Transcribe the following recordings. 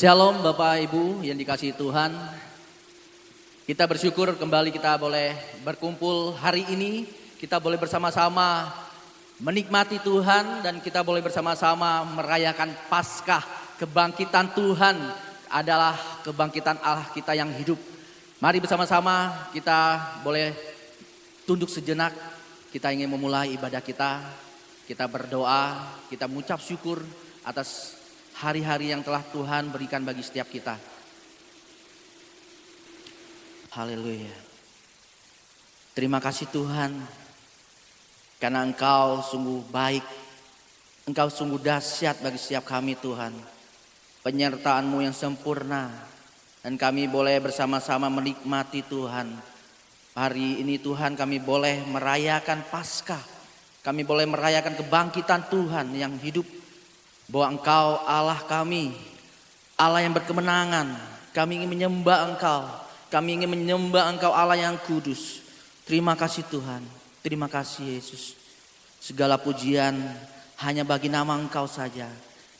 Shalom Bapak Ibu yang dikasihi Tuhan. Kita bersyukur kembali kita boleh berkumpul hari ini. Kita boleh bersama-sama menikmati Tuhan dan kita boleh bersama-sama merayakan Paskah. Kebangkitan Tuhan adalah kebangkitan Allah kita yang hidup. Mari bersama-sama kita boleh tunduk sejenak. Kita ingin memulai ibadah kita. Kita berdoa, kita mengucap syukur atas hari-hari yang telah Tuhan berikan bagi setiap kita. Haleluya. Terima kasih Tuhan, karena Engkau sungguh baik, Engkau sungguh dahsyat bagi setiap kami Tuhan. Penyertaan-Mu yang sempurna, dan kami boleh bersama-sama menikmati Tuhan. Hari ini Tuhan kami boleh merayakan Paskah. Kami boleh merayakan kebangkitan Tuhan yang hidup. Bahwa Engkau Allah kami, Allah yang berkemenangan. Kami ingin menyembah Engkau. Kami ingin menyembah Engkau Allah yang kudus. Terima kasih Tuhan. Terima kasih Yesus. Segala pujian hanya bagi nama Engkau saja.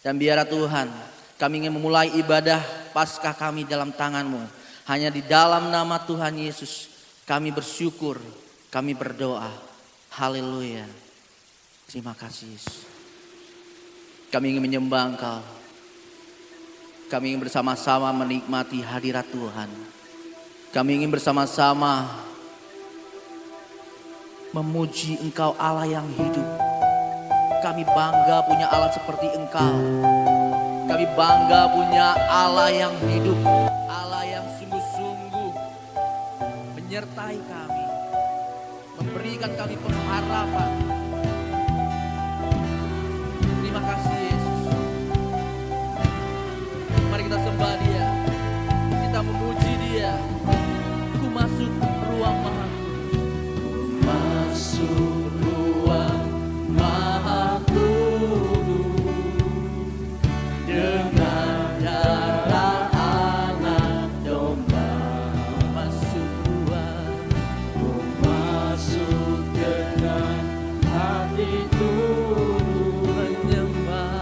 Dan biarlah Tuhan, kami ingin memulai ibadah Paskah kami dalam tangan-Mu. Hanya di dalam nama Tuhan Yesus kami bersyukur, kami berdoa. Haleluya. Terima kasih Yesus. Kami ingin menyembah Engkau. Kami ingin bersama-sama menikmati hadirat Tuhan. Kami ingin bersama-sama memuji Engkau Allah yang hidup. Kami bangga punya Allah seperti Engkau. Kami bangga punya Allah yang hidup. Allah yang sungguh-sungguh menyertai kami. Memberikan kami pengharapan. Terima kasih Yesus. Mari kita sembah Dia. Kita memuji Dia. Ku masuk ruang Maha Kudus. Masuk ruang Maha Kudus dengan darah anak domba. Masuk ruang, ku masuk dengan hati turun menyembah.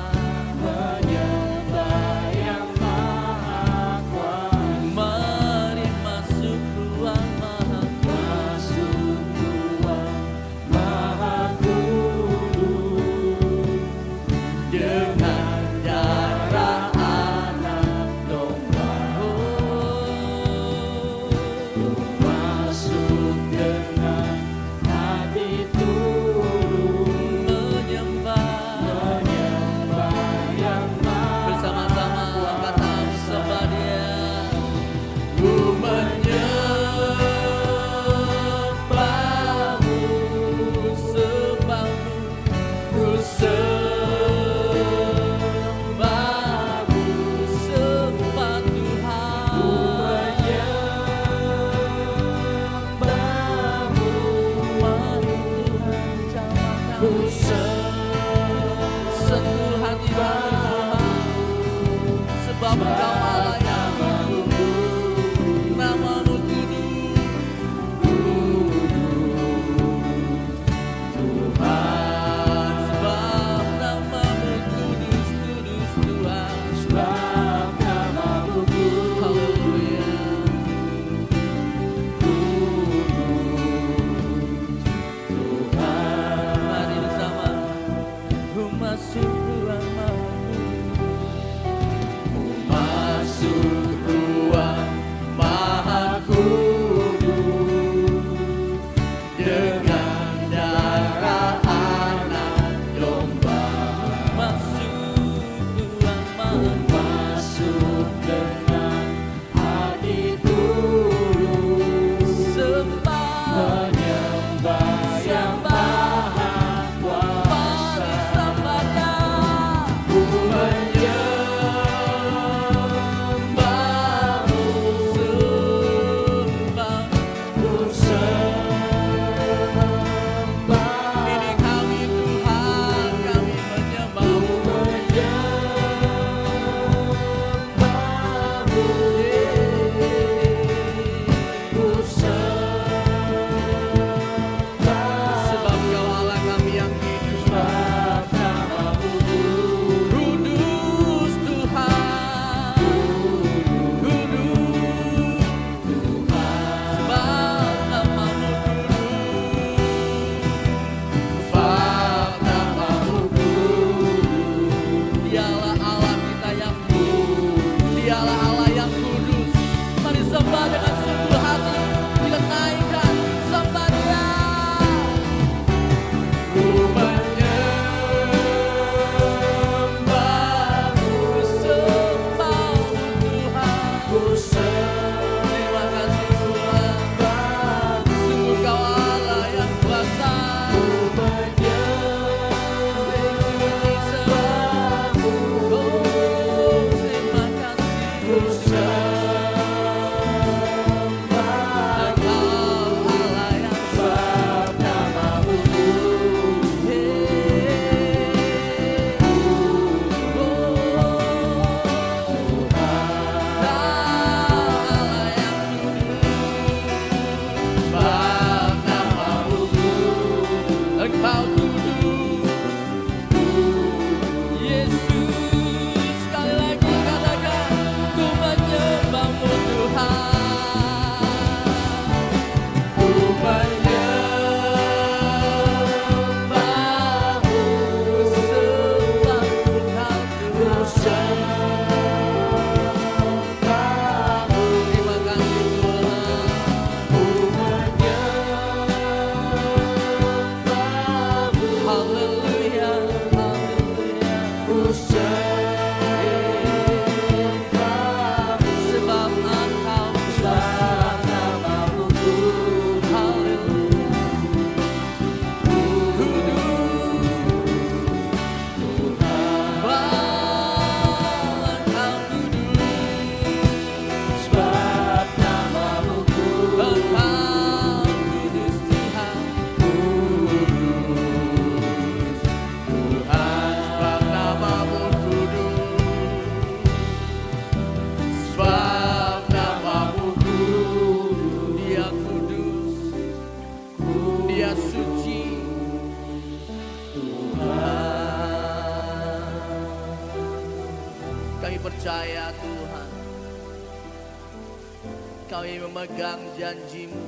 kami memegang janji-Mu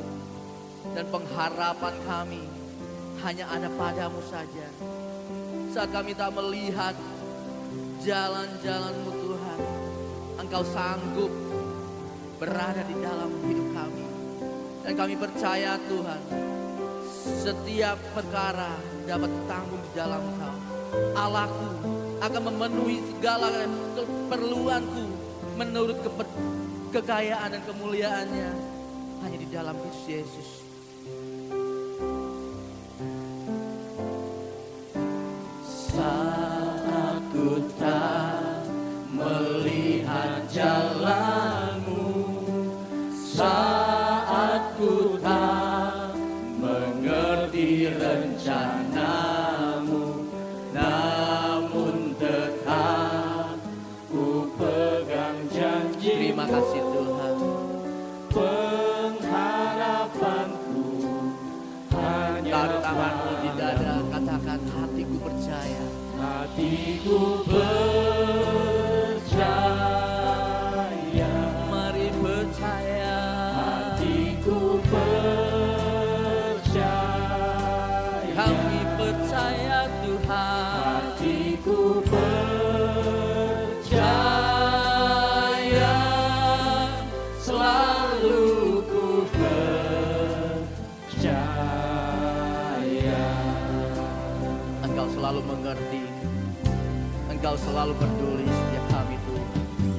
dan pengharapan kami hanya ada padamu saja. Saat kami tak melihat jalan-jalan-Mu Tuhan, Engkau sanggup berada di dalam hidup kami. Dan kami percaya Tuhan, setiap perkara dapat tanggung di dalam Engkau. Allahku akan memenuhi segala keperluanku menurut kekayaan dan kemuliaannya hanya di dalam Kristus Yesus. Saat ku tak melihat jalan-Mu, saat ku tak mengerti rencana-Mu, namun tetap ku pegang janji. Terima kasih Tuhan. Pengharapanku hanya taruh tanganmu di dada, katakan hatiku percaya. Hatiku percaya. Mari percaya. Hatiku percaya. Kami percaya Tuhan. Hatiku percaya. Selalu ku percaya. Engkau selalu mengerti. Engkau selalu peduli setiap kami Tuhan.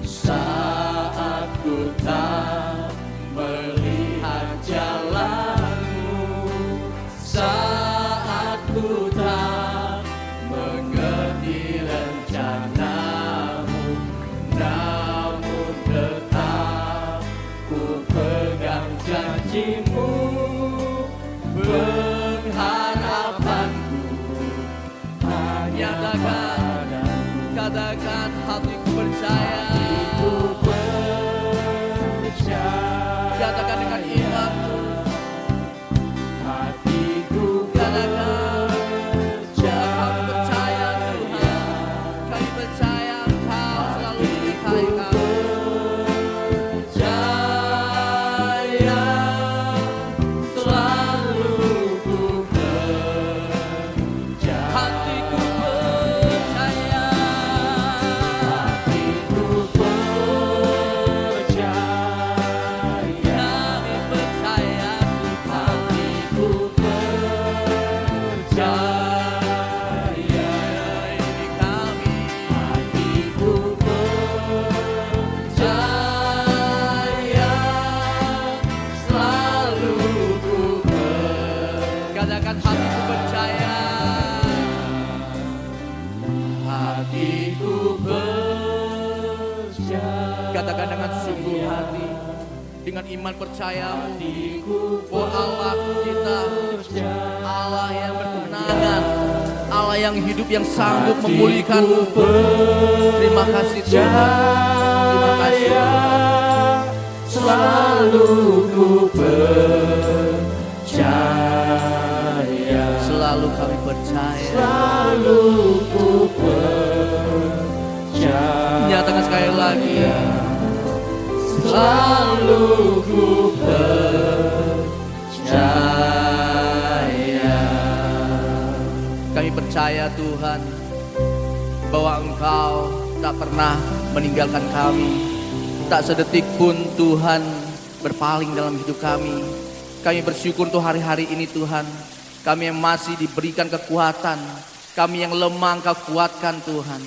Saat ku tak melihat jalan-Mu, saat ku tak mengerti rencana-Mu, namun tetap ku pegang janji-Mu. Pengharapanku hanya katakan hatiku percaya. Hatiku percaya. Katakan dengan iman. Hatiku katakan kami percaya Tuhan. Kami percaya Engkau selalu menyertai kami. Percaya. Selalu ku percaya. Hatiku percaya. Hatiku percaya. Kami percaya Tuhan. Hatiku percaya. Ini kami. Hatiku percaya. Selalu ku percaya. Katakan hatiku percaya. Hatiku percaya. Katakan dengan sungguh hati, dengan iman percayamu. Oh Allah kita, Allah yang berkemenangan, Allah yang hidup, yang sanggup memulihkanmu. Terima kasih Tuhan. Terima kasih Tuhan. Selalu ku percaya. Selalu kami percaya. Selalu ku percaya. Nyatakan sekali lagi. Selalu ku percaya. Kami percaya Tuhan bahwa Engkau tak pernah meninggalkan kami. Tak sedetik pun Tuhan berpaling dalam hidup kami. Kami bersyukur untuk hari-hari ini Tuhan. Kami yang masih diberikan kekuatan. Kami yang lemah Engkau kuatkan Tuhan.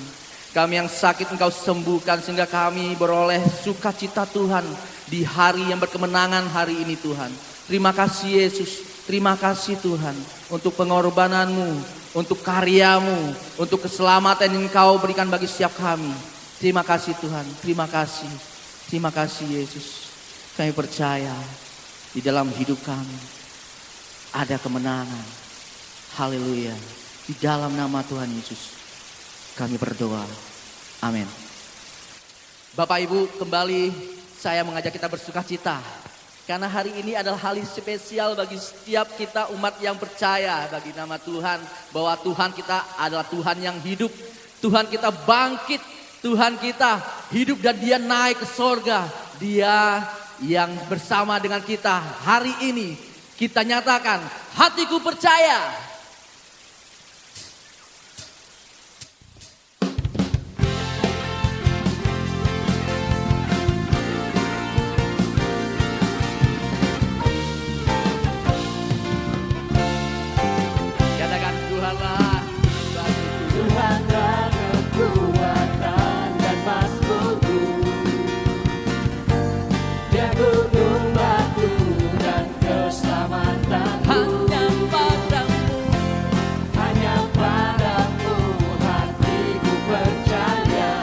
Kami yang sakit Engkau sembuhkan sehingga kami beroleh sukacita Tuhan di hari yang berkemenangan hari ini Tuhan. Terima kasih Yesus, terima kasih Tuhan untuk pengorbanan-Mu, untuk karya-Mu, untuk keselamatan yang Engkau berikan bagi setiap kami. Terima kasih Tuhan, terima kasih Yesus. Kami percaya di dalam hidup kami ada kemenangan. Haleluya. Di dalam nama Tuhan Yesus kami berdoa. Amin. Bapak Ibu, kembali saya mengajak kita bersukacita. Karena hari ini adalah hari spesial bagi setiap kita umat yang percaya bagi nama Tuhan. Bahwa Tuhan kita adalah Tuhan yang hidup. Tuhan kita bangkit. Tuhan kita hidup dan Dia naik ke sorga. Dia yang bersama dengan kita hari ini. Kita nyatakan, hatiku percaya. Katakan Tuhanlah, Tuhanlah kekuatan dan masmurku. Dia gunung batu dan keselamatanku. hanya padamu. Hanya padamu hatiku percaya.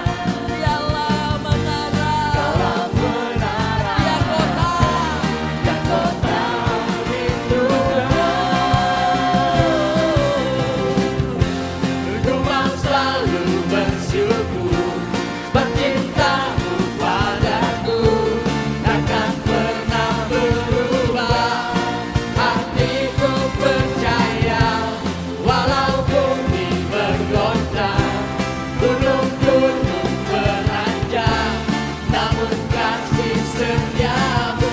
Dialah menara, Kaulah menara dia kota. dan kota perlindungan. Ku mau selalu bersyukur sebab cintamu padaku takkan pernah berubah. Hatiku percaya walau bumi bergoncang, gunung-gunung beranjak, namun kasih setiamu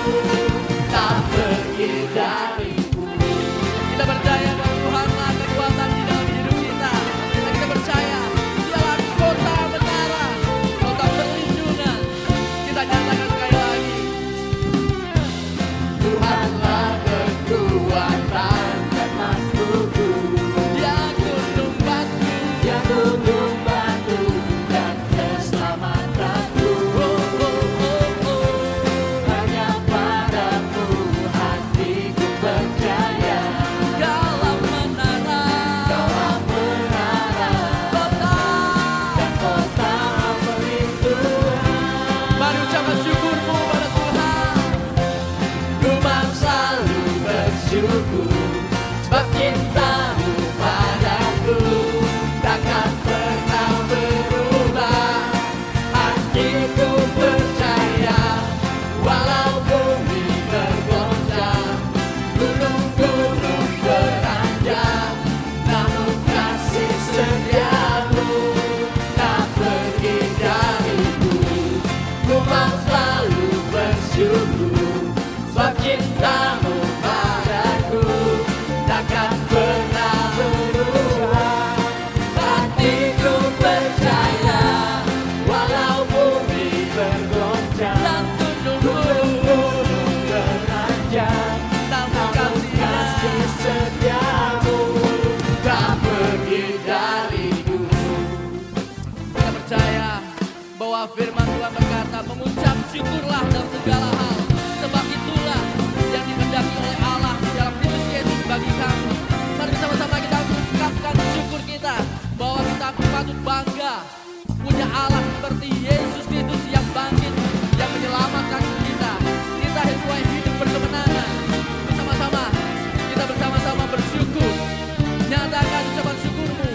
tak pergi dariku. Kita percaya bahwa Tuhanlah kekuatan di dalam hidup kita. Dan kita percaya dialah kota menara, kota perlindungan. Kita nyatakan sekali lagi. Tuhanlah kekuatan dan masmurku. Dia gunung batu. Dia gunung batu dan keselamatanku. Hanya padamu hatiku percaya. Kaulah menara, Kaulah menara kota. dan kota perlindungan. Mari ucapkan syukurmu pada Tuhan. Ku mau selalu bersyukur sebab cintamu padaku takkan pernah berubah. Hatiku percaya walau bumi bergoncang, gunung-gunung beranjak, namun kasih setiamu tak pergi dariku. Ku mau selalu bersyukur sebab cintamu padaku takkan pernah berubah. Hatiku percaya walau bumi bergoncang, Dan gunung-gunung beranjak, namun namun kasih kasih setiamu tak pergi dariku. kita percaya bahwa firman Tuhan berkata, mengucap syukurlah dalam segala hal, sebab itulah yang dikehendaki oleh Allah di dalam Kristus Yesus bagi kami. Mari bersama-sama kita ungkapkan syukur kita bahwa kita patut bangga punya Allah seperti Yesus Kristus yang bangkit, yang menyelamatkan kita. Kita hidup berkemenangan. Bersama-sama kita bersama-sama bersyukur. Nyatakan ucapan syukurmu.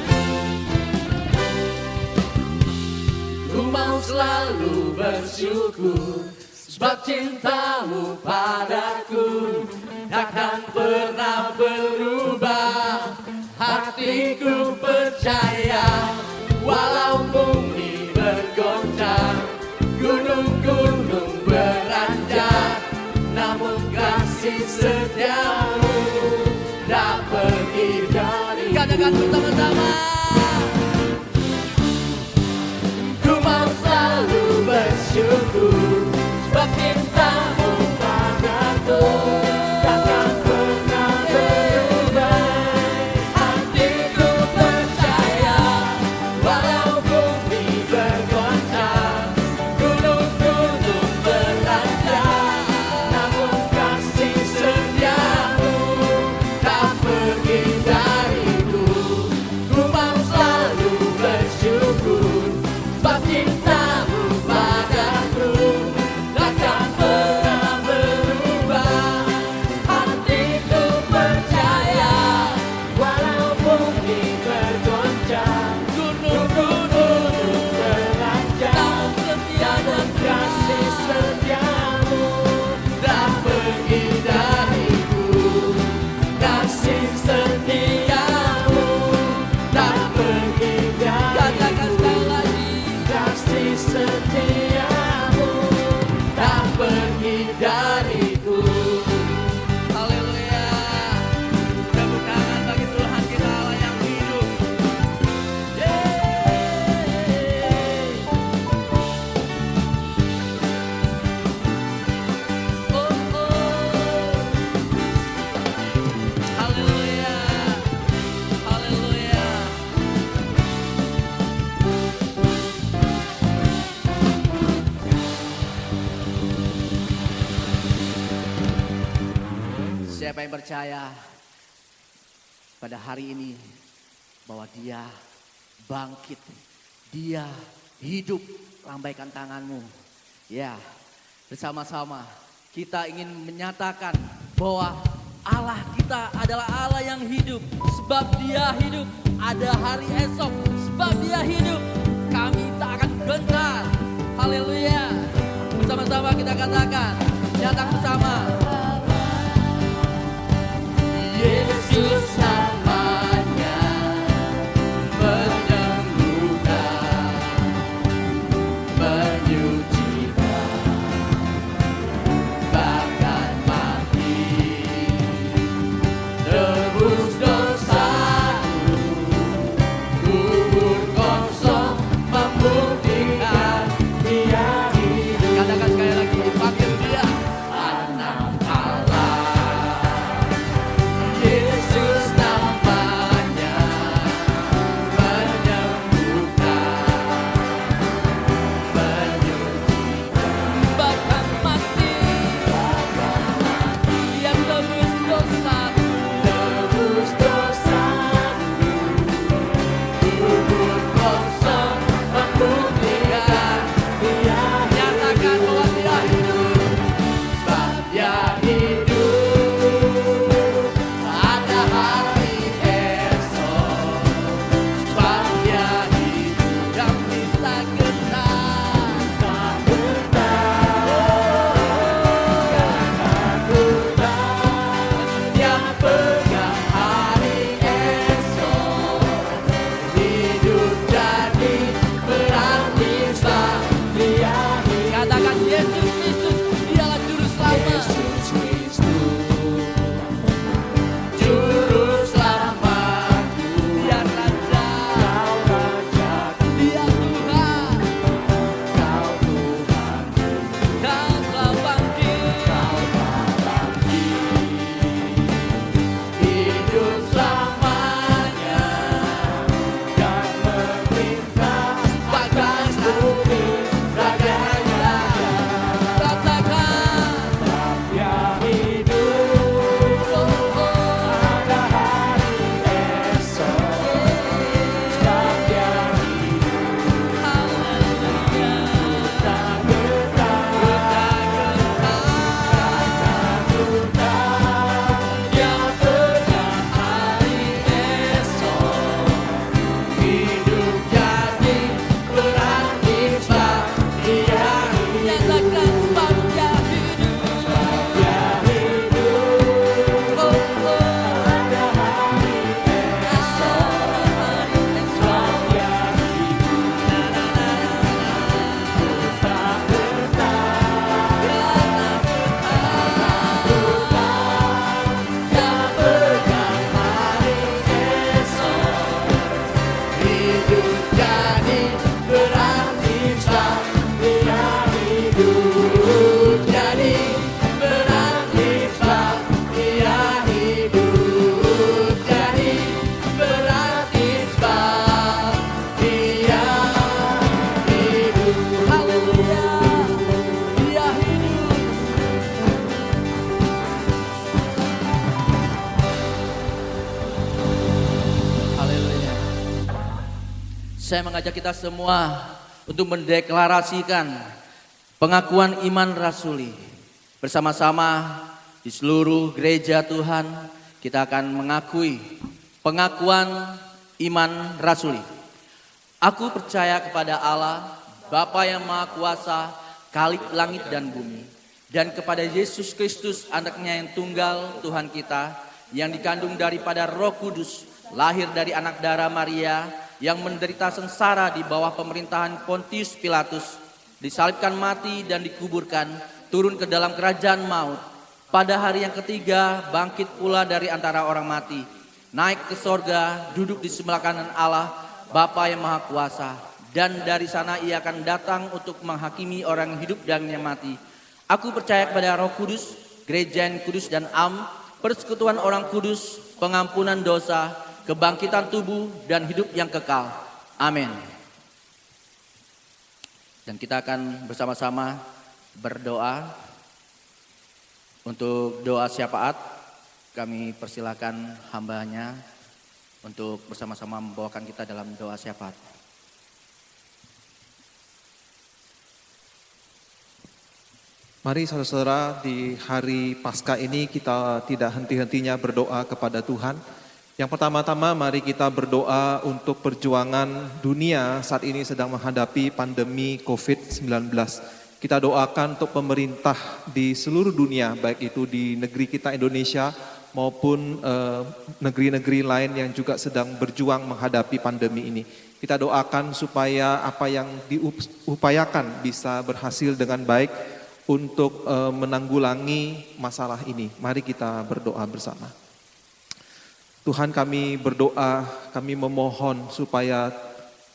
Ku mau selalu bersyukur sebab cintamu padaku takkan pernah berubah. Hatiku percaya walau bumi bergoncang, gunung-gunung beranjak, namun kasih setiamu tak pergi dari. Katakan bersama-sama. Ku mau selalu bersyukur sebab cintamu padaku takkan pernah berubah. Hatiku percaya walau bumi bergoncang, gunung-gunung beranjak, namun kasih setiamu tak pergi dariku. Ku mau selalu bersyukur sebab cintamu padaku takkan Siapa yang percaya pada hari ini bahwa dia bangkit, dia hidup, lambaikan tanganmu. Ya, bersama-sama kita ingin menyatakan bahwa Allah kita adalah Allah yang hidup. Sebab dia hidup, ada hari esok. Sebab dia hidup, kami tak akan gentar. Haleluya. Bersama-sama kita katakan, datang bersama. Yesus namanya menyembuhkan, menyucikan, bahkan mati, tebus dosaku, kubur kosong membuktikan dia hidup. Katakan sekali lagi, panggil dia anak Allah. Yesus namanya menyembuhkan, menyucikan, bahkan mati, yang tebus dosaku, kubur kosong membuktikan dia. Nyatakan bahwa dia hidup, sebab dia hidup. Ada hari esok, sebab dia hidup, yang bisa gentar. Yang pegang hari esok, hidup jadi berarti sebab dia hidup. Katakan Yesus Kristus, dialah juru selamat. Juru selamatku, dia Raja, dia Tuhan, Kau telah bangkit, hidup selamanya, dan memerintah bahkan bumi raganya. Katakan, dia hidup, ada hari esok, sebab dia hidup. Haleluya. Dia pegang hari esok, hidup jadi berarti sebab dia hidup. Nyatakan sebab dia hidup, oh, ada hari esok, sebab dia dia pegang hari esok, hidup jadi berarti sebab dia hidup. Jadi berarti sebab dia hidup. Jadi berarti sebab dia hidup. Haleluya. Dia hidup. Haleluya. Saya mengajak kita semua untuk mendeklarasikan pengakuan iman rasuli. Bersama-sama di seluruh gereja Tuhan, kita akan mengakui pengakuan iman rasuli. Aku percaya kepada Allah, Bapa yang Maha Kuasa, Khalik langit dan bumi, dan kepada Yesus Kristus, anaknya yang tunggal, Tuhan kita, yang dikandung daripada Roh Kudus, lahir dari anak darah Maria, yang menderita sengsara di bawah pemerintahan Pontius Pilatus, disalibkan mati dan dikuburkan, turun ke dalam kerajaan maut. Pada hari yang ketiga bangkit pula dari antara orang mati, naik ke sorga, duduk di sebelah kanan Allah, Bapa yang Maha Kuasa. Dan dari sana ia akan datang untuk menghakimi orang yang hidup dan yang mati. Aku percaya kepada Roh Kudus, gereja yang kudus dan am, persekutuan orang kudus, pengampunan dosa, kebangkitan tubuh dan hidup yang kekal. Amin. Dan kita akan bersama-sama berdoa untuk doa syafaat. kami persilakan hambanya untuk bersama-sama membawakan kita dalam doa syafaat. Mari saudara-saudara, di hari Paskah ini kita tidak henti-hentinya berdoa kepada Tuhan. Yang pertama-tama mari kita berdoa untuk perjuangan dunia saat ini sedang menghadapi pandemi COVID-19. Kita doakan untuk pemerintah di seluruh dunia, baik itu di negeri kita Indonesia maupun negeri-negeri lain yang juga sedang berjuang menghadapi pandemi ini. Kita doakan supaya apa yang diupayakan bisa berhasil dengan baik untuk menanggulangi masalah ini. Mari kita berdoa bersama. Tuhan, kami berdoa, kami memohon supaya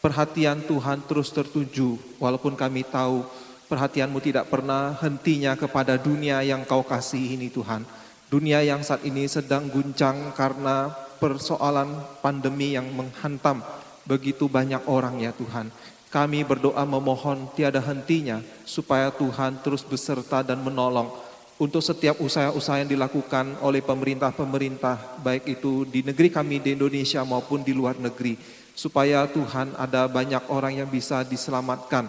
perhatian Tuhan terus tertuju, walaupun kami tahu perhatian-Mu tidak pernah hentinya kepada dunia yang Kau kasih ini Tuhan. Dunia yang saat ini sedang guncang karena persoalan pandemi yang menghantam begitu banyak orang ya Tuhan. Kami berdoa memohon tiada hentinya supaya Tuhan terus beserta dan menolong untuk setiap usaha-usaha yang dilakukan oleh pemerintah-pemerintah baik itu di negeri kami di Indonesia maupun di luar negeri. Supaya Tuhan ada banyak orang yang bisa diselamatkan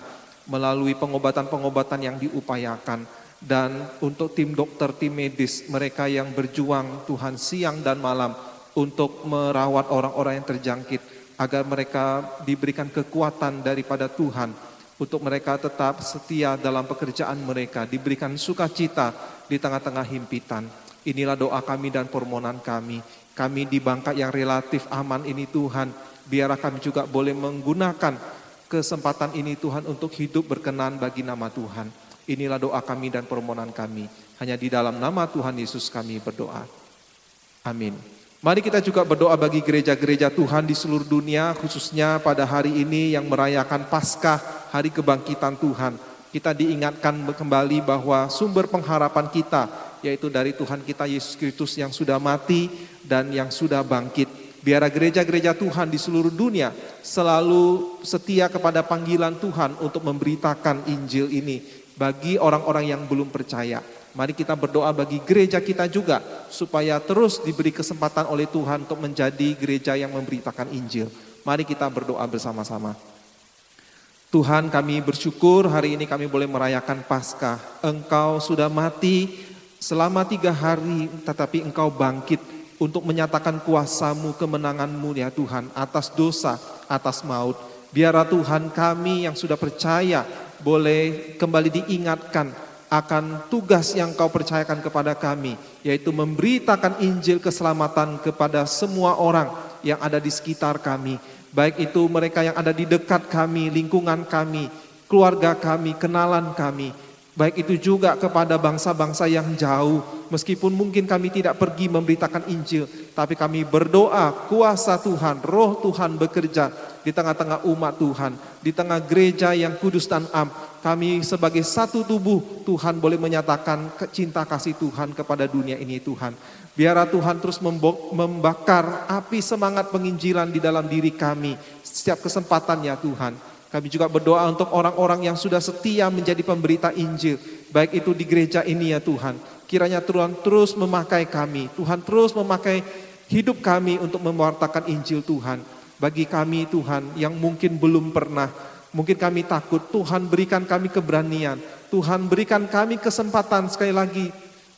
melalui pengobatan-pengobatan yang diupayakan. Dan untuk tim dokter, tim medis, mereka yang berjuang Tuhan siang dan malam untuk merawat orang-orang yang terjangkit, agar mereka diberikan kekuatan daripada Tuhan, untuk mereka tetap setia dalam pekerjaan mereka, diberikan sukacita di tengah-tengah himpitan. Inilah doa kami dan permohonan kami. Kami di Bangka yang relatif aman ini Tuhan, biarlah kami juga boleh menggunakan kesempatan ini Tuhan untuk hidup berkenan bagi nama Tuhan. Inilah doa kami dan permohonan kami. Hanya di dalam nama Tuhan Yesus kami berdoa. Amin. Mari kita juga berdoa bagi gereja-gereja Tuhan di seluruh dunia, khususnya pada hari ini yang merayakan Paskah, hari kebangkitan Tuhan. Kita diingatkan kembali bahwa sumber pengharapan kita, yaitu dari Tuhan kita Yesus Kristus yang sudah mati dan yang sudah bangkit. Biar gereja-gereja Tuhan di seluruh dunia selalu setia kepada panggilan Tuhan untuk memberitakan Injil ini bagi orang-orang yang belum percaya. Mari kita berdoa bagi gereja kita juga supaya terus diberi kesempatan oleh Tuhan untuk menjadi gereja yang memberitakan Injil. Mari kita berdoa bersama-sama. Tuhan, kami bersyukur hari ini kami boleh merayakan Paskah. Engkau sudah mati selama 3 hari, tetapi Engkau bangkit untuk menyatakan kuasa-Mu, kemenangan-Mu ya Tuhan atas dosa, atas maut. Biarlah Tuhan kami yang sudah percaya boleh kembali diingatkan akan tugas yang Kau percayakan kepada kami, yaitu memberitakan Injil keselamatan kepada semua orang yang ada di sekitar kami, baik itu mereka yang ada di dekat kami, lingkungan kami, keluarga kami, kenalan kami, baik itu juga kepada bangsa-bangsa yang jauh. Meskipun mungkin kami tidak pergi memberitakan Injil, tapi kami berdoa kuasa Tuhan, roh Tuhan bekerja di tengah-tengah umat Tuhan, di tengah gereja yang kudus dan am. Kami sebagai satu tubuh, Tuhan boleh menyatakan cinta kasih Tuhan kepada dunia ini Tuhan. Biarlah Tuhan terus membakar api semangat penginjilan di dalam diri kami setiap kesempatan ya Tuhan. Kami juga berdoa untuk orang-orang yang sudah setia menjadi pemberita Injil, baik itu di gereja ini ya Tuhan. Kiranya Tuhan terus memakai kami, Tuhan terus memakai hidup kami untuk mewartakan Injil Tuhan. Bagi kami Tuhan yang mungkin belum pernah, mungkin kami takut, Tuhan berikan kami keberanian, Tuhan berikan kami kesempatan sekali lagi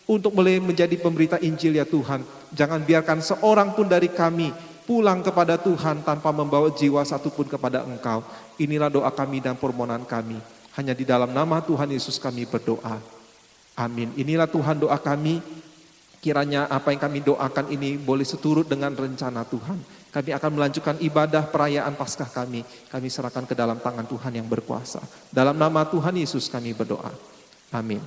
untuk boleh menjadi pemberita Injil ya Tuhan. Jangan biarkan seorang pun dari kami pulang kepada Tuhan tanpa membawa jiwa satupun kepada Engkau. Inilah doa kami dan permohonan kami. Hanya di dalam nama Tuhan Yesus kami berdoa. Amin. Inilah Tuhan doa kami. Kiranya apa yang kami doakan ini boleh seturut dengan rencana Tuhan. Kami akan melanjutkan ibadah perayaan Paskah kami. Kami serahkan ke dalam tangan Tuhan yang berkuasa. Dalam nama Tuhan Yesus kami berdoa. Amin.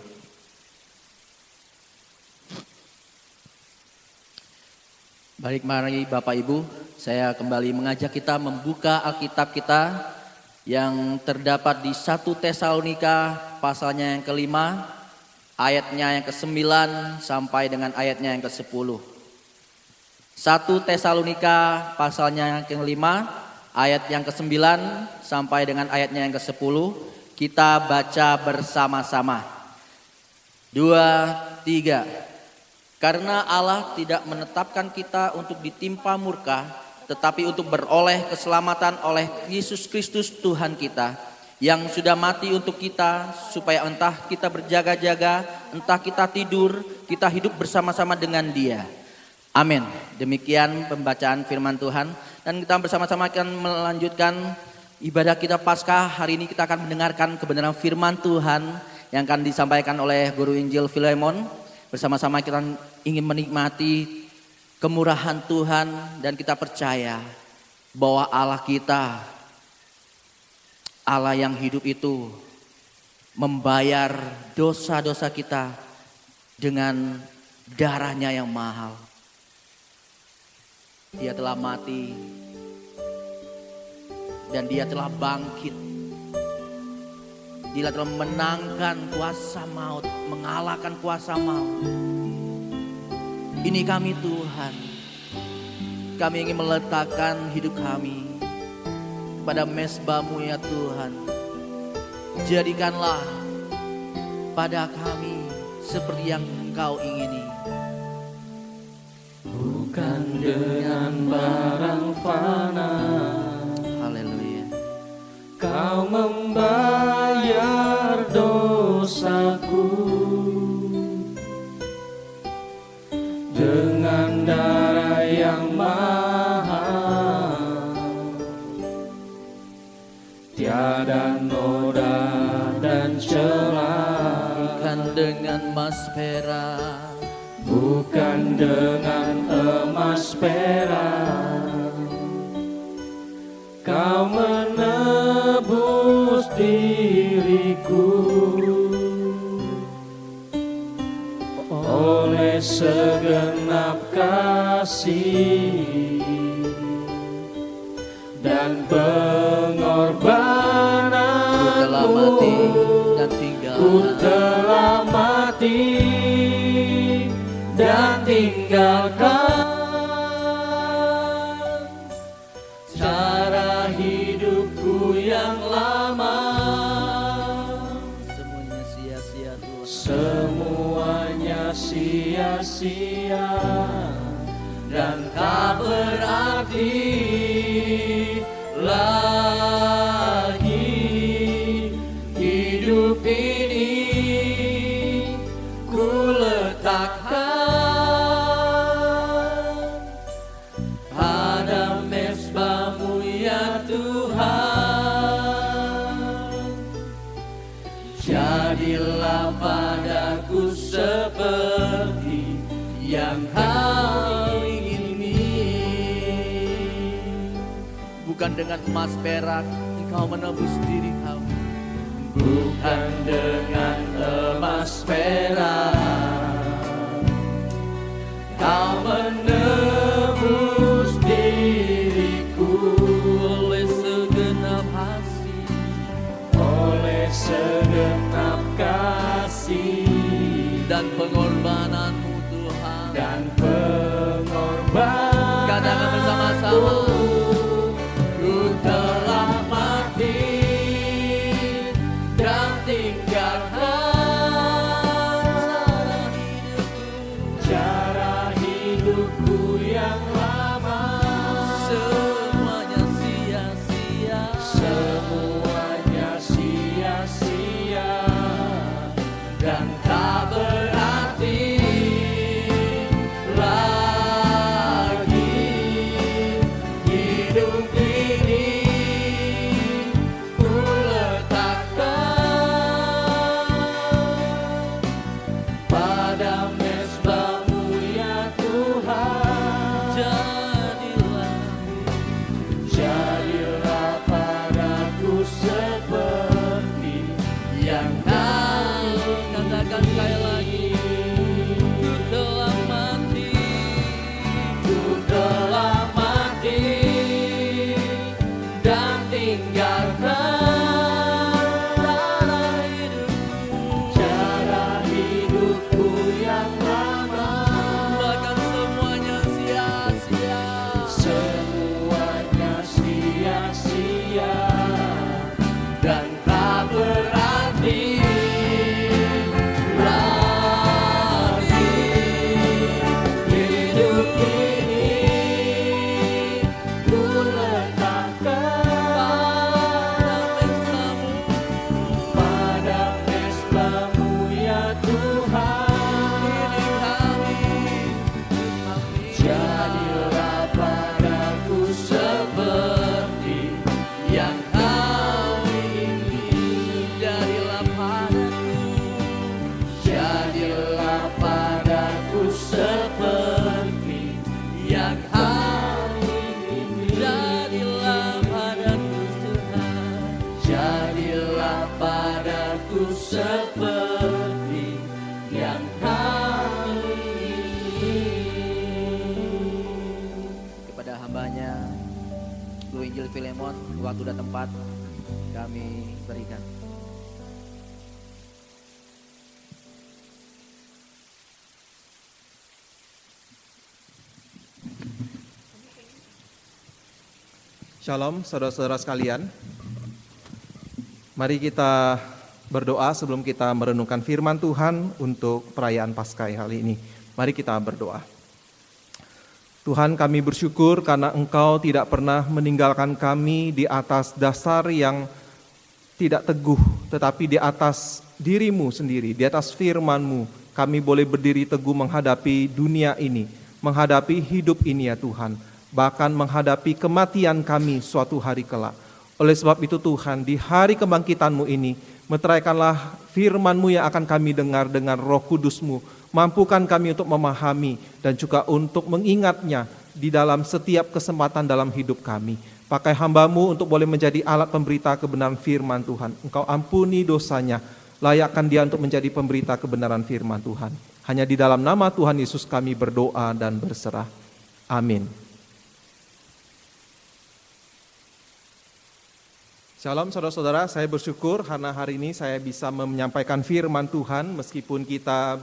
Baik, mari Bapak Ibu, saya kembali mengajak kita membuka Alkitab kita yang terdapat di 1 Tesalonika pasalnya yang ke-5, ayatnya yang ke-9 sampai dengan ayatnya yang ke-10. 1 Tesalonika pasalnya yang ke-5, ayat yang ke-9 sampai dengan ayatnya yang ke-10. Kita baca bersama-sama. 2, 3. Karena Allah tidak menetapkan kita untuk ditimpa murka, tetapi untuk beroleh keselamatan oleh Yesus Kristus Tuhan kita, yang sudah mati untuk kita, supaya entah kita berjaga-jaga, entah kita tidur, kita hidup bersama-sama dengan Dia. Amin. Demikian pembacaan firman Tuhan, dan kita bersama-sama akan melanjutkan ibadah kita Paskah. Hari ini kita akan mendengarkan kebenaran firman Tuhan yang akan disampaikan oleh Guru Injil Filemon. Bersama-sama kita ingin menikmati kemurahan Tuhan, dan kita percaya bahwa Allah kita, Allah yang hidup itu membayar dosa-dosa kita dengan darahnya yang mahal. Dia telah mati dan Dia telah bangkit. Dia telah menangkan kuasa maut, mengalahkan kuasa maut. Ini kami Tuhan. Kami ingin meletakkan hidup kami pada mezbah-Mu ya Tuhan. Jadikanlah pada kami seperti yang Engkau ingini. Bukan dengan barang fana, Haleluya. Kau membayar dosaku, dengan darah yang mahal, tiada noda dan celah. Bukan dengan emas perak, bukan dengan emas perak, Kau menebus diriku oleh segenap kasih dan pengorbananmu. Ku telah mati dan tinggalkan cara hidupku yang lama. Semuanya sia-sia Tuhan. Semuanya sia-sia dan tak berarti lagi. Hidup ini ku letakkan pada mezbah-Mu ya Tuhan. Jadilah padaku seperti yang Kau ingini. Bukan dengan emas perak Engkau menebus diri Kau. Bukan dengan emas perak Kau menebus diriku Oleh segenap kasih, oleh segenap kasih dan pengorbanan-Mu Tuhan. dan pengorbanan. Katakan bersama-sama. Ku telah mati dan tinggalkan cara hidupku yang lama. Semuanya sia-sia. Semuanya sia-sia dan tak berarti lagi. Jadilah padaku seperti yang hari ini. Jadilah padaku, jadilah padaku seperti yang hari ini. Jadilah padaku Tuhan, jadilah padaku seperti yang hari ini. Kepada hambanya Guru Injil Filemon, waktu dan tempat kami berikan. Shalom saudara-saudara sekalian. Mari kita berdoa sebelum kita merenungkan firman Tuhan untuk perayaan Paskah kali ini. Mari kita berdoa. Tuhan, kami bersyukur karena Engkau tidak pernah meninggalkan kami di atas dasar yang tidak teguh, tetapi di atas diri-Mu sendiri, di atas firman-Mu. Kami boleh berdiri teguh menghadapi dunia ini, menghadapi hidup ini ya Tuhan. Bahkan menghadapi kematian kami suatu hari kelak. Oleh sebab itu Tuhan, di hari kebangkitan-Mu ini, meteraikanlah firman-Mu yang akan kami dengar dengan Roh Kudus-Mu. Mampukan kami untuk memahami dan juga untuk mengingatnya di dalam setiap kesempatan dalam hidup kami. Pakai hamba-Mu untuk boleh menjadi alat pemberita kebenaran firman Tuhan. Engkau ampuni dosanya, layakkan dia untuk menjadi pemberita kebenaran firman Tuhan. Hanya di dalam nama Tuhan Yesus kami berdoa dan berserah. Amin. Shalom saudara-saudara, saya bersyukur karena hari ini saya bisa menyampaikan firman Tuhan meskipun kita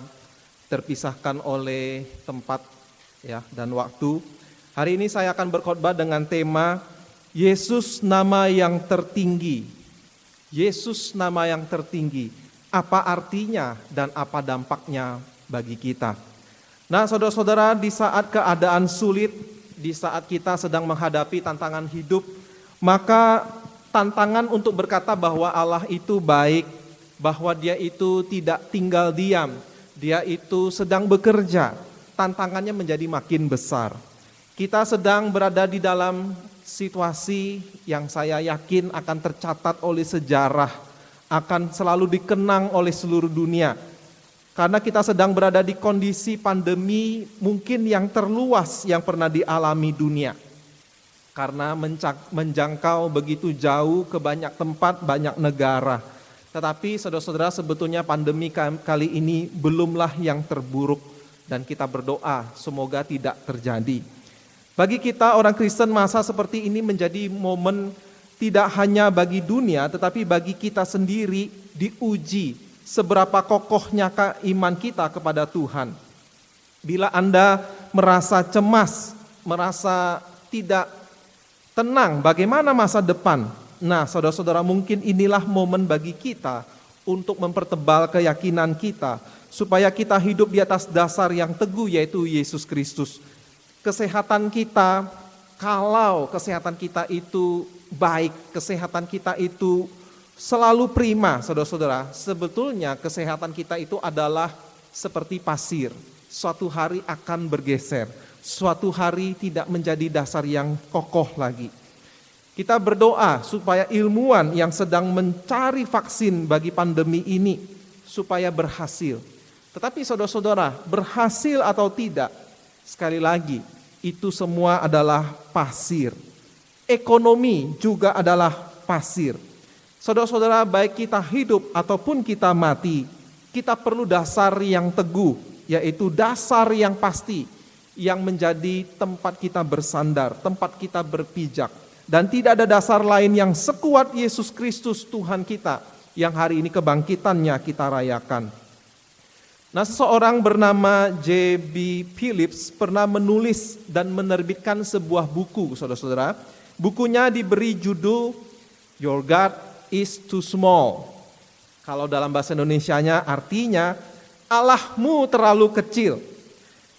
terpisahkan oleh tempat ya dan waktu. Hari ini saya akan berkhotbah dengan tema Yesus nama yang tertinggi. Yesus nama yang tertinggi. Apa artinya dan apa dampaknya bagi kita? Nah, saudara-saudara, di saat keadaan sulit, di saat kita sedang menghadapi tantangan hidup, maka tantangan untuk berkata bahwa Allah itu baik, bahwa Dia itu tidak tinggal diam, Dia itu sedang bekerja, tantangannya menjadi makin besar. Kita sedang berada di dalam situasi yang saya yakin akan tercatat oleh sejarah, akan selalu dikenang oleh seluruh dunia. Karena kita sedang berada di kondisi pandemi mungkin yang terluas yang pernah dialami dunia. Karena menjangkau begitu jauh ke banyak tempat, banyak negara. Tetapi saudara-saudara, sebetulnya pandemi kali ini belumlah yang terburuk. Dan kita berdoa semoga tidak terjadi. Bagi kita orang Kristen, masa seperti ini menjadi momen tidak hanya bagi dunia, tetapi bagi kita sendiri diuji seberapa kokohnya iman kita kepada Tuhan. Bila Anda merasa cemas, merasa tidak tenang, bagaimana masa depan? Nah, saudara-saudara, mungkin inilah momen bagi kita untuk mempertebal keyakinan kita, supaya kita hidup di atas dasar yang teguh, yaitu Yesus Kristus. Kesehatan kita, kalau kesehatan kita itu baik, kesehatan kita itu selalu prima, saudara-saudara, sebetulnya kesehatan kita itu adalah seperti pasir, suatu hari akan bergeser. Suatu hari tidak menjadi dasar yang kokoh lagi. Kita berdoa supaya ilmuwan yang sedang mencari vaksin bagi pandemi ini supaya berhasil. Tetapi saudara-saudara, berhasil atau tidak, sekali lagi, itu semua adalah pasir. Ekonomi juga adalah pasir. Saudara-saudara, baik kita hidup ataupun kita mati, kita perlu dasar yang teguh, yaitu dasar yang pasti, yang menjadi tempat kita bersandar, tempat kita berpijak. Dan tidak ada dasar lain yang sekuat Yesus Kristus Tuhan kita, yang hari ini kebangkitannya kita rayakan. Nah, seseorang bernama J.B. Phillips pernah menulis dan menerbitkan sebuah buku, saudara-saudara. Bukunya diberi judul Your God is Too Small. Kalau dalam bahasa Indonesianya artinya Allahmu terlalu kecil.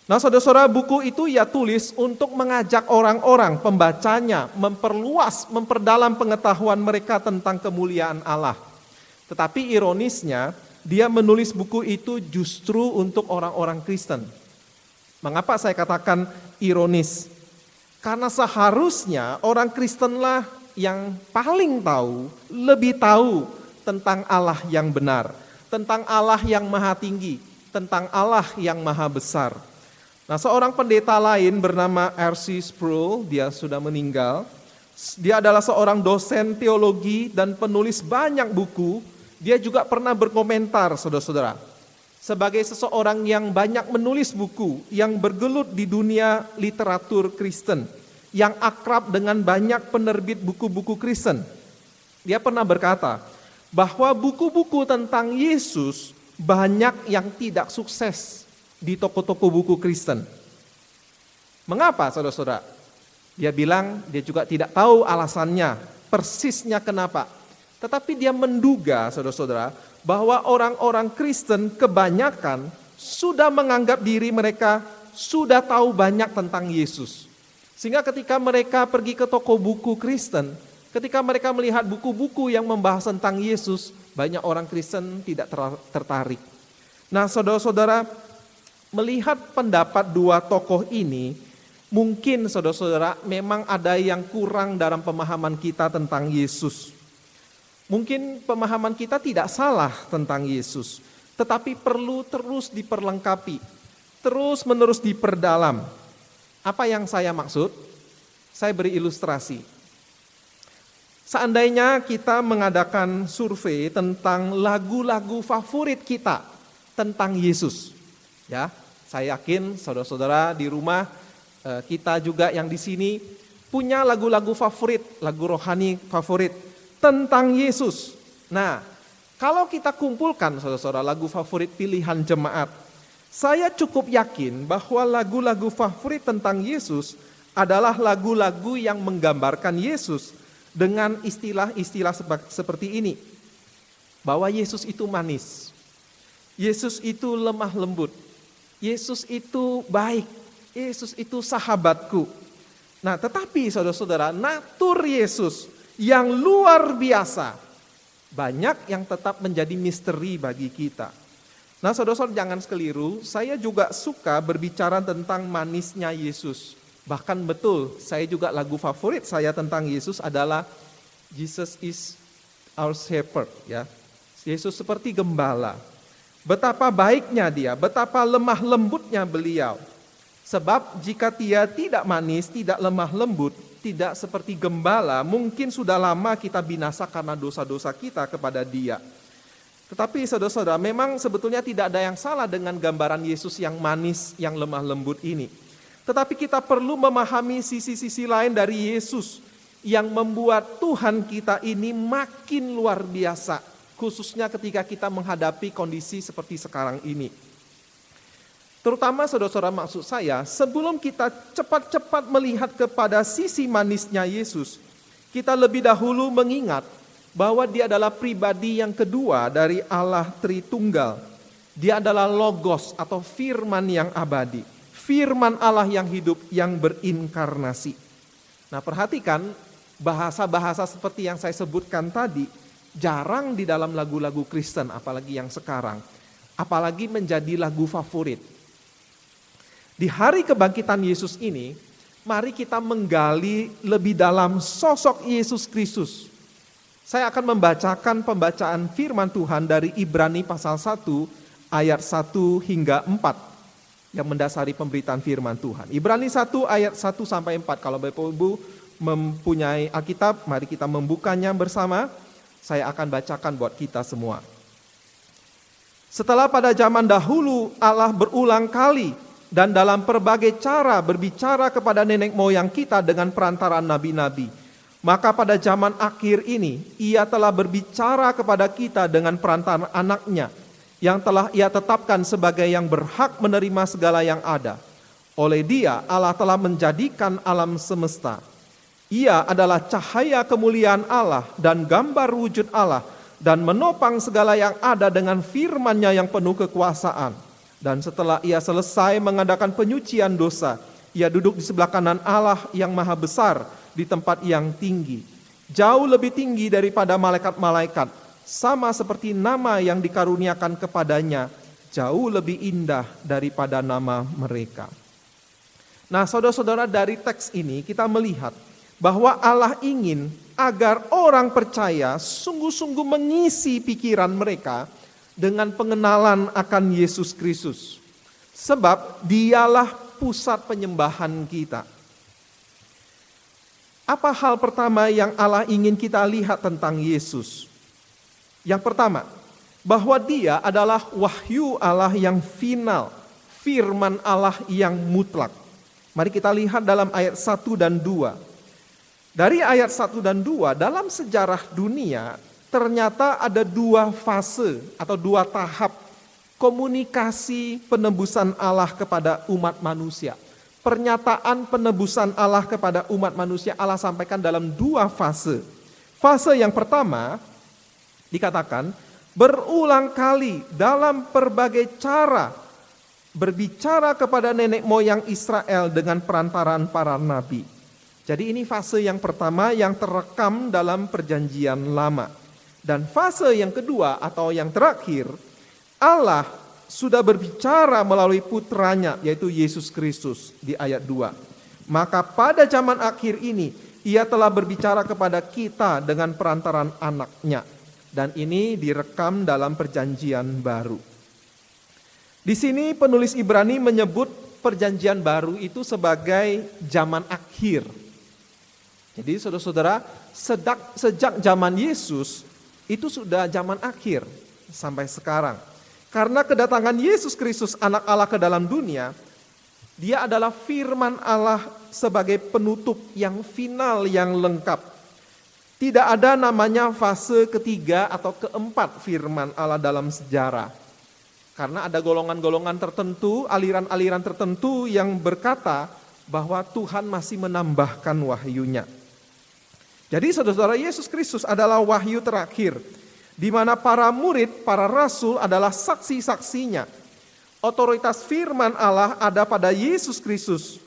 Nah, saudara-saudara, buku itu ia tulis untuk mengajak orang-orang pembacanya memperluas, memperdalam pengetahuan mereka tentang kemuliaan Allah. Tetapi ironisnya, dia menulis buku itu justru untuk orang-orang Kristen. Mengapa saya katakan ironis? Karena seharusnya orang Kristenlah yang paling tahu, lebih tahu tentang Allah yang benar, tentang Allah yang maha tinggi, tentang Allah yang maha besar. Nah, seorang pendeta lain bernama R.C. Sproul, dia sudah meninggal. Dia adalah seorang dosen teologi dan penulis banyak buku. Dia juga pernah berkomentar, saudara-saudara. Sebagai seseorang yang banyak menulis buku, yang bergelut di dunia literatur Kristen, yang akrab dengan banyak penerbit buku-buku Kristen. Dia pernah berkata bahwa buku-buku tentang Yesus banyak yang tidak sukses di toko-toko buku Kristen. Mengapa, saudara-saudara? Dia bilang dia juga tidak tahu alasannya, persisnya kenapa. Tetapi dia menduga, saudara-saudara, bahwa orang-orang Kristen kebanyakan sudah menganggap diri mereka sudah tahu banyak tentang Yesus. Sehingga ketika mereka pergi ke toko buku Kristen, ketika mereka melihat buku-buku yang membahas tentang Yesus, banyak orang Kristen tidak tertarik. Nah, saudara-saudara, melihat pendapat dua tokoh ini, mungkin saudara-saudara memang ada yang kurang dalam pemahaman kita tentang Yesus. Mungkin pemahaman kita tidak salah tentang Yesus, tetapi perlu terus diperlengkapi, terus menerus diperdalam. Apa yang saya maksud? Saya beri ilustrasi. Seandainya kita mengadakan survei tentang lagu-lagu favorit kita tentang Yesus. Ya, saya yakin saudara-saudara di rumah, kita juga yang di sini punya lagu-lagu favorit, lagu rohani favorit tentang Yesus. Nah, kalau kita kumpulkan saudara-saudara lagu favorit pilihan jemaat, saya cukup yakin bahwa lagu-lagu favorit tentang Yesus adalah lagu-lagu yang menggambarkan Yesus dengan istilah-istilah seperti ini. Bahwa Yesus itu manis, Yesus itu lemah lembut, Yesus itu baik, Yesus itu sahabatku. Nah, tetapi saudara-saudara, natur Yesus yang luar biasa, banyak yang tetap menjadi misteri bagi kita. Nah, saudara-saudara jangan keliru, saya juga suka berbicara tentang manisnya Yesus. Bahkan betul, saya juga lagu favorit saya tentang Yesus adalah Jesus is our shepherd, ya. Yesus seperti gembala. Betapa baiknya dia, betapa lemah lembutnya beliau. Sebab jika dia tidak manis, tidak lemah lembut, tidak seperti gembala, mungkin sudah lama kita binasa karena dosa-dosa kita kepada dia. Tetapi saudara-saudara, memang sebetulnya tidak ada yang salah dengan gambaran Yesus yang manis, yang lemah lembut ini. Tetapi kita perlu memahami sisi-sisi lain dari Yesus yang membuat Tuhan kita ini makin luar biasa, khususnya ketika kita menghadapi kondisi seperti sekarang ini. Terutama saudara-saudara, maksud saya, sebelum kita cepat-cepat melihat kepada sisi manisnya Yesus, kita lebih dahulu mengingat bahwa dia adalah pribadi yang kedua dari Allah Tritunggal. Dia adalah Logos atau firman yang abadi, firman Allah yang hidup, yang berinkarnasi. Nah, perhatikan bahasa-bahasa seperti yang saya sebutkan tadi, jarang di dalam lagu-lagu Kristen, apalagi yang sekarang, apalagi menjadi lagu favorit. Di hari kebangkitan Yesus ini, mari kita menggali lebih dalam sosok Yesus Kristus. Saya akan membacakan pembacaan firman Tuhan dari Ibrani pasal 1 ayat 1 hingga 4 yang mendasari pemberitaan firman Tuhan. Ibrani 1 ayat 1 sampai 4. Kalau Bapak Ibu mempunyai Alkitab, mari kita membukanya bersama. Saya akan bacakan buat kita semua. Setelah pada zaman dahulu Allah berulang kali dan dalam berbagai cara berbicara kepada nenek moyang kita dengan perantaraan nabi-nabi. Maka pada zaman akhir ini, ia telah berbicara kepada kita dengan perantaraan anaknya, yang telah ia tetapkan sebagai yang berhak menerima segala yang ada. Oleh dia, Allah telah menjadikan alam semesta. Ia adalah cahaya kemuliaan Allah dan gambar wujud Allah, dan menopang segala yang ada dengan firman-Nya yang penuh kekuasaan. Dan setelah ia selesai mengadakan penyucian dosa, ia duduk di sebelah kanan Allah yang maha besar di tempat yang tinggi. Jauh lebih tinggi daripada malaikat-malaikat, sama seperti nama yang dikaruniakan kepadanya, jauh lebih indah daripada nama mereka. Nah, saudara-saudara, dari teks ini kita melihat bahwa Allah ingin agar orang percaya sungguh-sungguh mengisi pikiran mereka dengan pengenalan akan Yesus Kristus. Sebab dialah pusat penyembahan kita. Apa hal pertama yang Allah ingin kita lihat tentang Yesus? Yang pertama, bahwa dia adalah wahyu Allah yang final, firman Allah yang mutlak. Mari kita lihat dalam ayat 1 dan 2. Dari ayat 1 dan 2, dalam sejarah dunia ternyata ada dua fase atau dua tahap komunikasi penebusan Allah kepada umat manusia. Pernyataan penebusan Allah kepada umat manusia Allah sampaikan dalam dua fase. Fase yang pertama dikatakan berulang kali dalam berbagai cara berbicara kepada nenek moyang Israel dengan perantaraan para nabi. Jadi ini fase yang pertama yang terekam dalam perjanjian lama. Dan fase yang kedua atau yang terakhir, Allah sudah berbicara melalui putranya yaitu Yesus Kristus di ayat 2. Maka pada zaman akhir ini ia telah berbicara kepada kita dengan perantaraan anaknya. Dan ini direkam dalam perjanjian baru. Di sini penulis Ibrani menyebut perjanjian baru itu sebagai zaman akhir. Jadi saudara-saudara, sejak zaman Yesus itu sudah zaman akhir sampai sekarang. Karena kedatangan Yesus Kristus anak Allah ke dalam dunia, dia adalah firman Allah sebagai penutup yang final yang lengkap. Tidak ada namanya fase ketiga atau keempat firman Allah dalam sejarah. Karena ada golongan-golongan tertentu, aliran-aliran tertentu yang berkata bahwa Tuhan masih menambahkan wahyunya. Jadi saudara-saudara, Yesus Kristus adalah wahyu terakhir, di mana para murid, para rasul adalah saksi-saksinya. Otoritas firman Allah ada pada Yesus Kristus.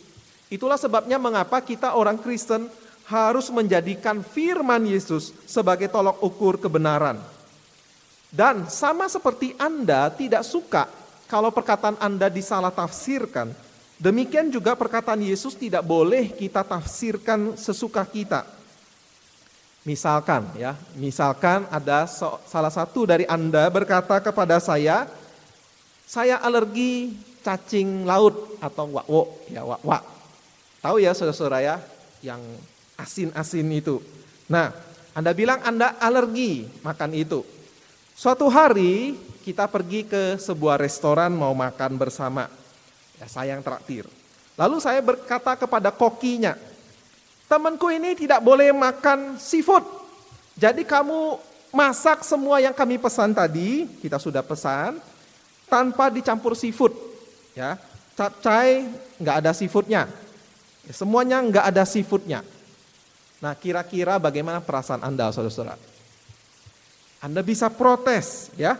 Itulah sebabnya mengapa kita orang Kristen harus menjadikan firman Yesus sebagai tolok ukur kebenaran. Dan sama seperti Anda tidak suka kalau perkataan Anda disalah tafsirkan, demikian juga perkataan Yesus tidak boleh kita tafsirkan sesuka kita. Misalkan ada salah satu dari Anda berkata kepada saya alergi cacing laut atau wak-wak. Tahu ya saudara-saudara ya, yang asin-asin itu. Nah, Anda bilang Anda alergi makan itu. Suatu hari kita pergi ke sebuah restoran mau makan bersama. Ya, saya yang traktir. Lalu saya berkata kepada kokinya, temanku ini tidak boleh makan seafood. Jadi kamu masak semua yang kami pesan tadi, kita sudah pesan, tanpa dicampur seafood. Ya, capcay nggak ada seafoodnya. Ya, semuanya nggak ada seafoodnya. Nah, kira-kira bagaimana perasaan Anda, saudara-saudara? Anda bisa protes, ya.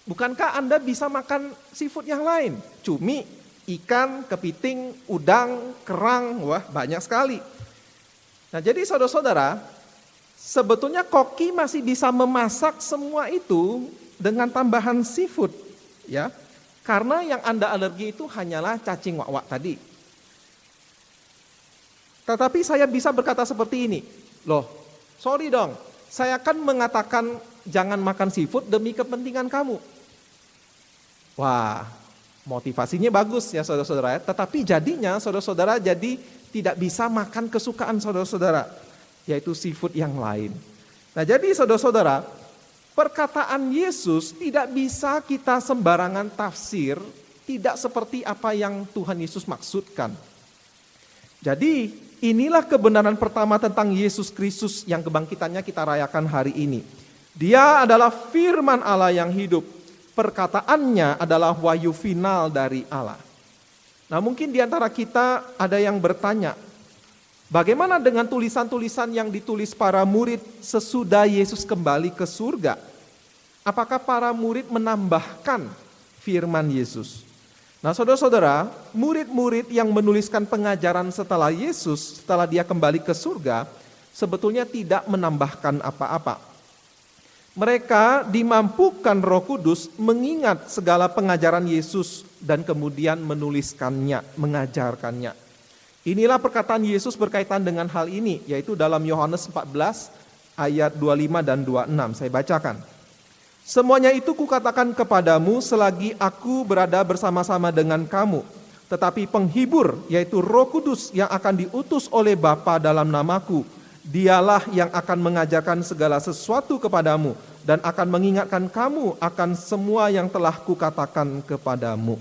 Bukankah Anda bisa makan seafood yang lain? Cumi, ikan, kepiting, udang, kerang, wah banyak sekali. Nah, jadi saudara-saudara, sebetulnya koki masih bisa memasak semua itu dengan tambahan seafood, ya. Karena yang Anda alergi itu hanyalah cacing wak-wak tadi. Tetapi saya bisa berkata seperti ini, loh, sorry dong, saya akan mengatakan jangan makan seafood demi kepentingan kamu. Wah, motivasinya bagus ya saudara-saudara, tetapi jadinya saudara-saudara jadi tidak bisa makan kesukaan saudara-saudara, yaitu seafood yang lain. Nah, jadi saudara-saudara, perkataan Yesus tidak bisa kita sembarangan tafsir, tidak seperti apa yang Tuhan Yesus maksudkan. Jadi inilah kebenaran pertama tentang Yesus Kristus yang kebangkitannya kita rayakan hari ini. Dia adalah firman Allah yang hidup. Perkataannya adalah wahyu final dari Allah. Nah, mungkin di antara kita ada yang bertanya, bagaimana dengan tulisan-tulisan yang ditulis para murid sesudah Yesus kembali ke surga? Apakah para murid menambahkan firman Yesus? Nah, saudara-saudara, murid-murid yang menuliskan pengajaran setelah Yesus, setelah dia kembali ke surga, sebetulnya tidak menambahkan apa-apa. Mereka dimampukan Roh Kudus mengingat segala pengajaran Yesus dan kemudian menuliskannya, mengajarkannya. Inilah perkataan Yesus berkaitan dengan hal ini, yaitu dalam Yohanes 14 ayat 25 dan 26. Saya bacakan. Semuanya itu kukatakan kepadamu selagi aku berada bersama-sama dengan kamu. Tetapi penghibur, yaitu Roh Kudus yang akan diutus oleh Bapa dalam namaku, dialah yang akan mengajarkan segala sesuatu kepadamu dan akan mengingatkan kamu akan semua yang telah kukatakan kepadamu.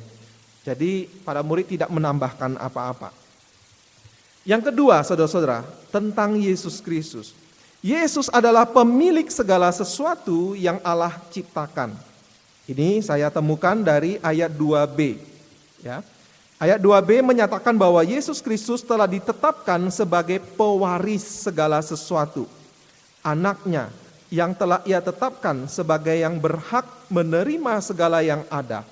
Jadi para murid tidak menambahkan apa-apa. Yang kedua, saudara-saudara, tentang Yesus Kristus. Yesus adalah pemilik segala sesuatu yang Allah ciptakan. Ini saya temukan dari ayat 2b. Ya. Ayat 2b menyatakan bahwa Yesus Kristus telah ditetapkan sebagai pewaris segala sesuatu. Anaknya yang telah ia tetapkan sebagai yang berhak menerima segala yang ada.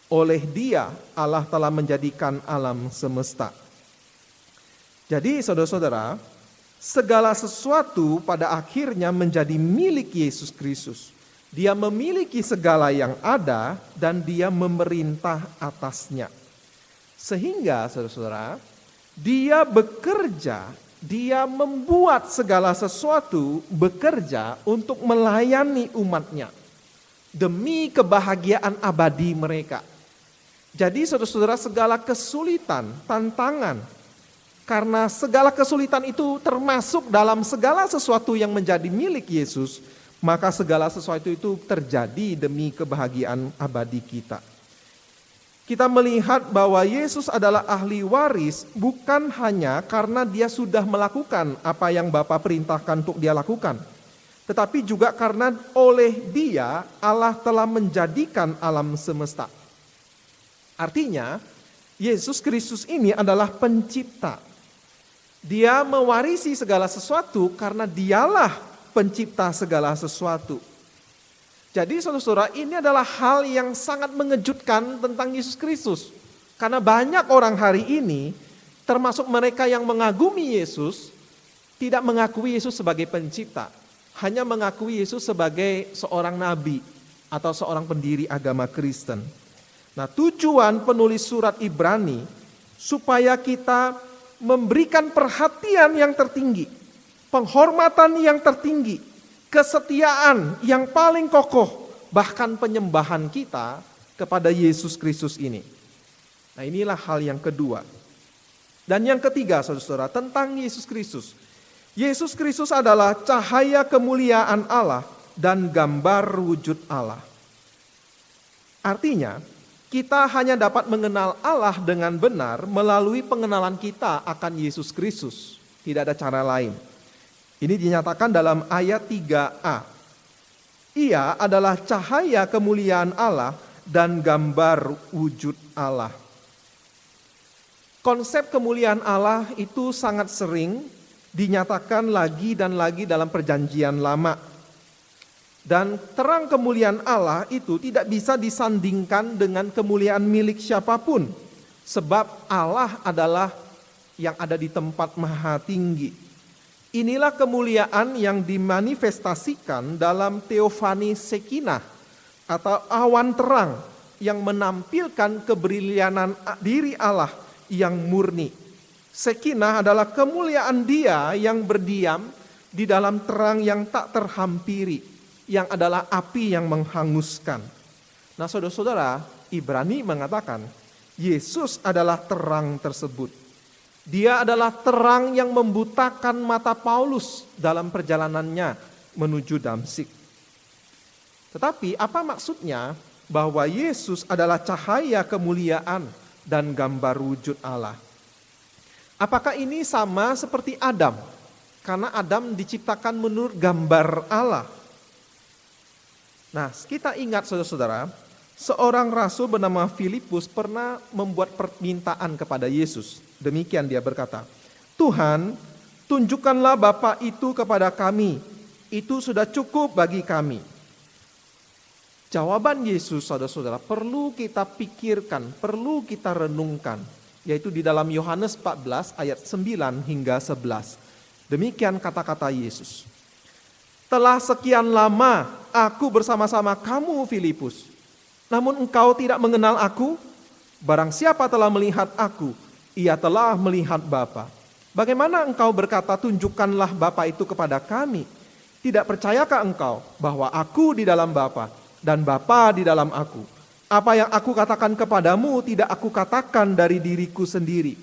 Oleh Dia Allah telah menjadikan alam semesta. Jadi saudara-saudara, segala sesuatu pada akhirnya menjadi milik Yesus Kristus. Dia memiliki segala yang ada dan Dia memerintah atasnya. Sehingga saudara-saudara, Dia bekerja, Dia membuat segala sesuatu bekerja untuk melayani umatnya demi kebahagiaan abadi mereka. Jadi saudara-saudara, segala kesulitan, tantangan, karena segala kesulitan itu termasuk dalam segala sesuatu yang menjadi milik Yesus, maka segala sesuatu itu terjadi demi kebahagiaan abadi kita. Kita melihat bahwa Yesus adalah ahli waris bukan hanya karena Dia sudah melakukan apa yang Bapa perintahkan untuk Dia lakukan, tetapi juga karena oleh Dia Allah telah menjadikan alam semesta. Artinya, Yesus Kristus ini adalah pencipta. Dia mewarisi segala sesuatu karena Dialah pencipta segala sesuatu. Jadi saudara-saudara, ini adalah hal yang sangat mengejutkan tentang Yesus Kristus. Karena banyak orang hari ini, termasuk mereka yang mengagumi Yesus, tidak mengakui Yesus sebagai pencipta. Hanya mengakui Yesus sebagai seorang nabi atau seorang pendiri agama Kristen. Nah, tujuan penulis surat Ibrani supaya kita memberikan perhatian yang tertinggi, penghormatan yang tertinggi, kesetiaan yang paling kokoh, bahkan penyembahan kita kepada Yesus Kristus ini. Nah, inilah hal yang kedua. Dan yang ketiga, saudara-saudara, tentang Yesus Kristus. Yesus Kristus adalah cahaya kemuliaan Allah dan gambar wujud Allah. Artinya, kita hanya dapat mengenal Allah dengan benar melalui pengenalan kita akan Yesus Kristus. Tidak ada cara lain. Ini dinyatakan dalam ayat 3a. Ia adalah cahaya kemuliaan Allah dan gambar wujud Allah. Konsep kemuliaan Allah itu sangat sering dinyatakan lagi dan lagi dalam perjanjian lama. Dan terang kemuliaan Allah itu tidak bisa disandingkan dengan kemuliaan milik siapapun. Sebab Allah adalah yang ada di tempat maha tinggi. Inilah kemuliaan yang dimanifestasikan dalam teofani Shekinah atau awan terang yang menampilkan kebrilianan diri Allah yang murni. Shekinah adalah kemuliaan Dia yang berdiam di dalam terang yang tak terhampiri, yang adalah api yang menghanguskan. Nah, saudara-saudara, Ibrani mengatakan Yesus adalah terang tersebut. Dia adalah terang yang membutakan mata Paulus dalam perjalanannya menuju Damsyik. Tetapi apa maksudnya bahwa Yesus adalah cahaya kemuliaan dan gambar wujud Allah? Apakah ini sama seperti Adam? Karena Adam diciptakan menurut gambar Allah. Nah, kita ingat saudara-saudara, seorang rasul bernama Filipus pernah membuat permintaan kepada Yesus. Demikian dia berkata, Tuhan, tunjukkanlah Bapa itu kepada kami, itu sudah cukup bagi kami. Jawaban Yesus, saudara-saudara, perlu kita pikirkan, perlu kita renungkan, yaitu di dalam Yohanes 14 ayat 9 hingga 11. Demikian kata-kata Yesus. Telah sekian lama aku bersama-sama kamu, Filipus. Namun engkau tidak mengenal aku? Barang siapa telah melihat aku, ia telah melihat Bapa. Bagaimana engkau berkata, tunjukkanlah Bapa itu kepada kami? Tidak percayakah engkau bahwa aku di dalam Bapa dan Bapa di dalam aku? Apa yang aku katakan kepadamu tidak aku katakan dari diriku sendiri,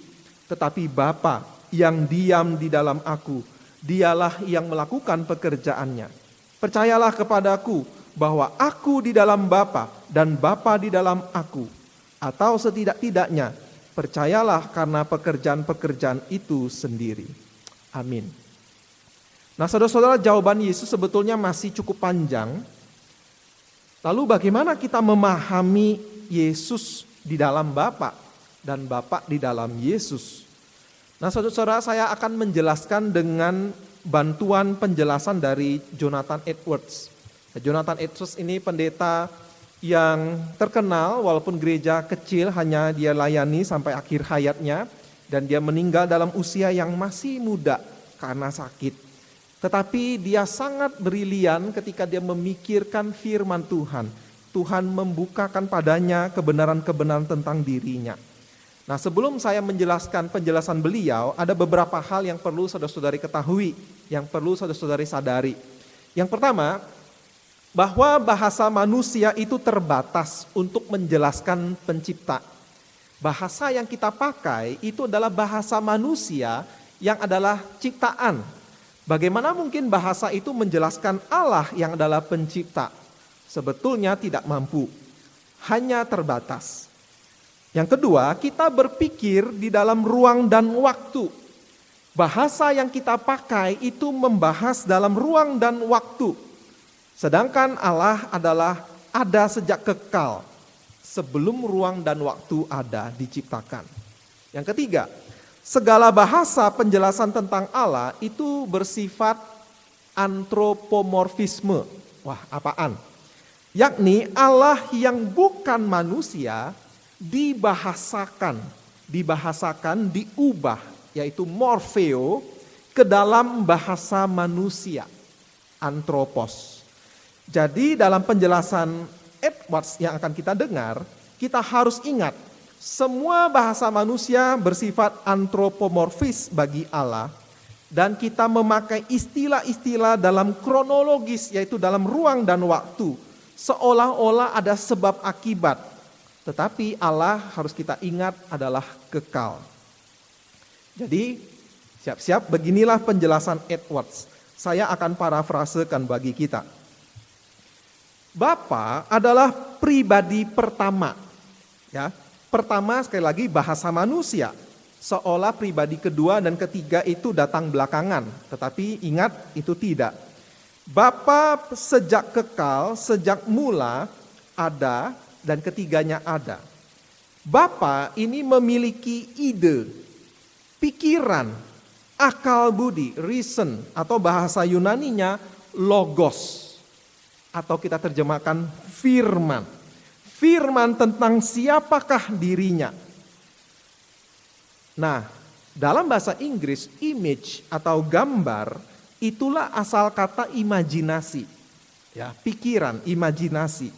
tetapi Bapa yang diam di dalam aku, dialah yang melakukan pekerjaannya. Percayalah kepadaku bahwa aku di dalam Bapa dan Bapa di dalam aku, atau setidak-tidaknya percayalah karena pekerjaan-pekerjaan itu sendiri. Amin. Nah, saudara-saudara, jawaban Yesus sebetulnya masih cukup panjang. Lalu bagaimana kita memahami Yesus di dalam Bapa dan Bapa di dalam Yesus? Nah, saudara-saudara, saya akan menjelaskan dengan bantuan penjelasan dari Jonathan Edwards. Jonathan Edwards ini pendeta yang terkenal, walaupun gereja kecil hanya dia layani sampai akhir hayatnya, dan dia meninggal dalam usia yang masih muda karena sakit. Tetapi dia sangat brilian ketika dia memikirkan firman Tuhan. Tuhan membukakan padanya kebenaran-kebenaran tentang dirinya. Nah, sebelum saya menjelaskan penjelasan beliau, ada beberapa hal yang perlu saudara-saudari ketahui, yang perlu saudara-saudari sadari. Yang pertama, bahwa bahasa manusia itu terbatas untuk menjelaskan pencipta. Bahasa yang kita pakai itu adalah bahasa manusia yang adalah ciptaan. Bagaimana mungkin bahasa itu menjelaskan Allah yang adalah pencipta? Sebetulnya tidak mampu, hanya terbatas. Yang kedua, kita berpikir di dalam ruang dan waktu. Bahasa yang kita pakai itu membahas dalam ruang dan waktu. Sedangkan Allah adalah ada sejak kekal, sebelum ruang dan waktu ada diciptakan. Yang ketiga, segala bahasa penjelasan tentang Allah itu bersifat antropomorfisme. Wah, apaan? Yakni Allah yang bukan manusia dibahasakan, diubah, yaitu morfeo, ke dalam bahasa manusia, antropos. Jadi dalam penjelasan Edwards yang akan kita dengar, kita harus ingat, semua bahasa manusia bersifat antropomorfis bagi Allah, dan kita memakai istilah-istilah dalam kronologis, yaitu dalam ruang dan waktu, seolah-olah ada sebab akibat. Tetapi Allah, harus kita ingat, adalah kekal. Jadi siap-siap, beginilah penjelasan Edwards. Saya akan parafrasekan bagi kita. Bapa adalah pribadi pertama, ya. Pertama, sekali lagi, bahasa manusia, seolah pribadi kedua dan ketiga itu datang belakangan. Tetapi ingat, itu tidak. Bapa sejak kekal, sejak mula ada, dan ketiganya ada. Bapa ini memiliki ide, pikiran, akal budi, reason, atau bahasa Yunaninya logos, atau kita terjemahkan firman. Firman tentang siapakah dirinya. Nah, dalam bahasa Inggris, image atau gambar, itulah asal kata imajinasi. Ya, pikiran, imajinasi.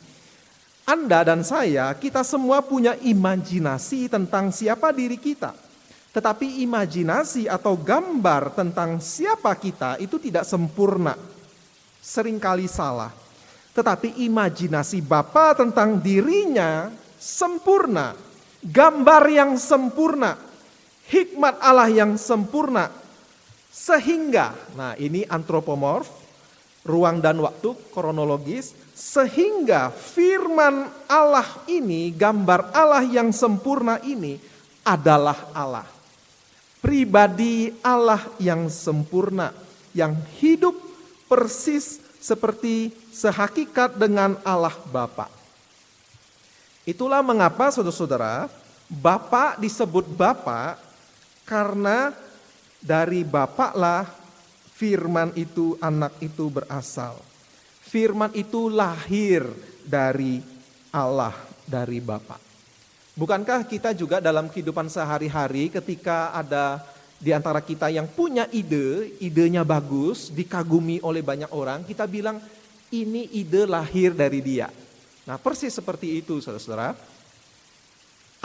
Anda dan saya, kita semua punya imajinasi tentang siapa diri kita. Tetapi imajinasi atau gambar tentang siapa kita itu tidak sempurna. Seringkali salah. Tetapi imajinasi Bapa tentang dirinya sempurna. Gambar yang sempurna. Hikmat Allah yang sempurna. Sehingga, nah ini antropomorf, ruang dan waktu kronologis. Sehingga firman Allah ini, gambar Allah yang sempurna ini adalah Allah. Pribadi Allah yang sempurna, yang hidup persis seperti sehakikat dengan Allah Bapa. Itulah mengapa saudara-saudara, Bapa disebut Bapa karena dari Bapa lah firman itu, anak itu berasal. Firman itu lahir dari Allah, dari Bapa. Bukankah kita juga dalam kehidupan sehari-hari ketika ada di antara kita yang punya idenya bagus, dikagumi oleh banyak orang, kita bilang ini ide lahir dari dia. Nah, persis seperti itu saudara-saudara.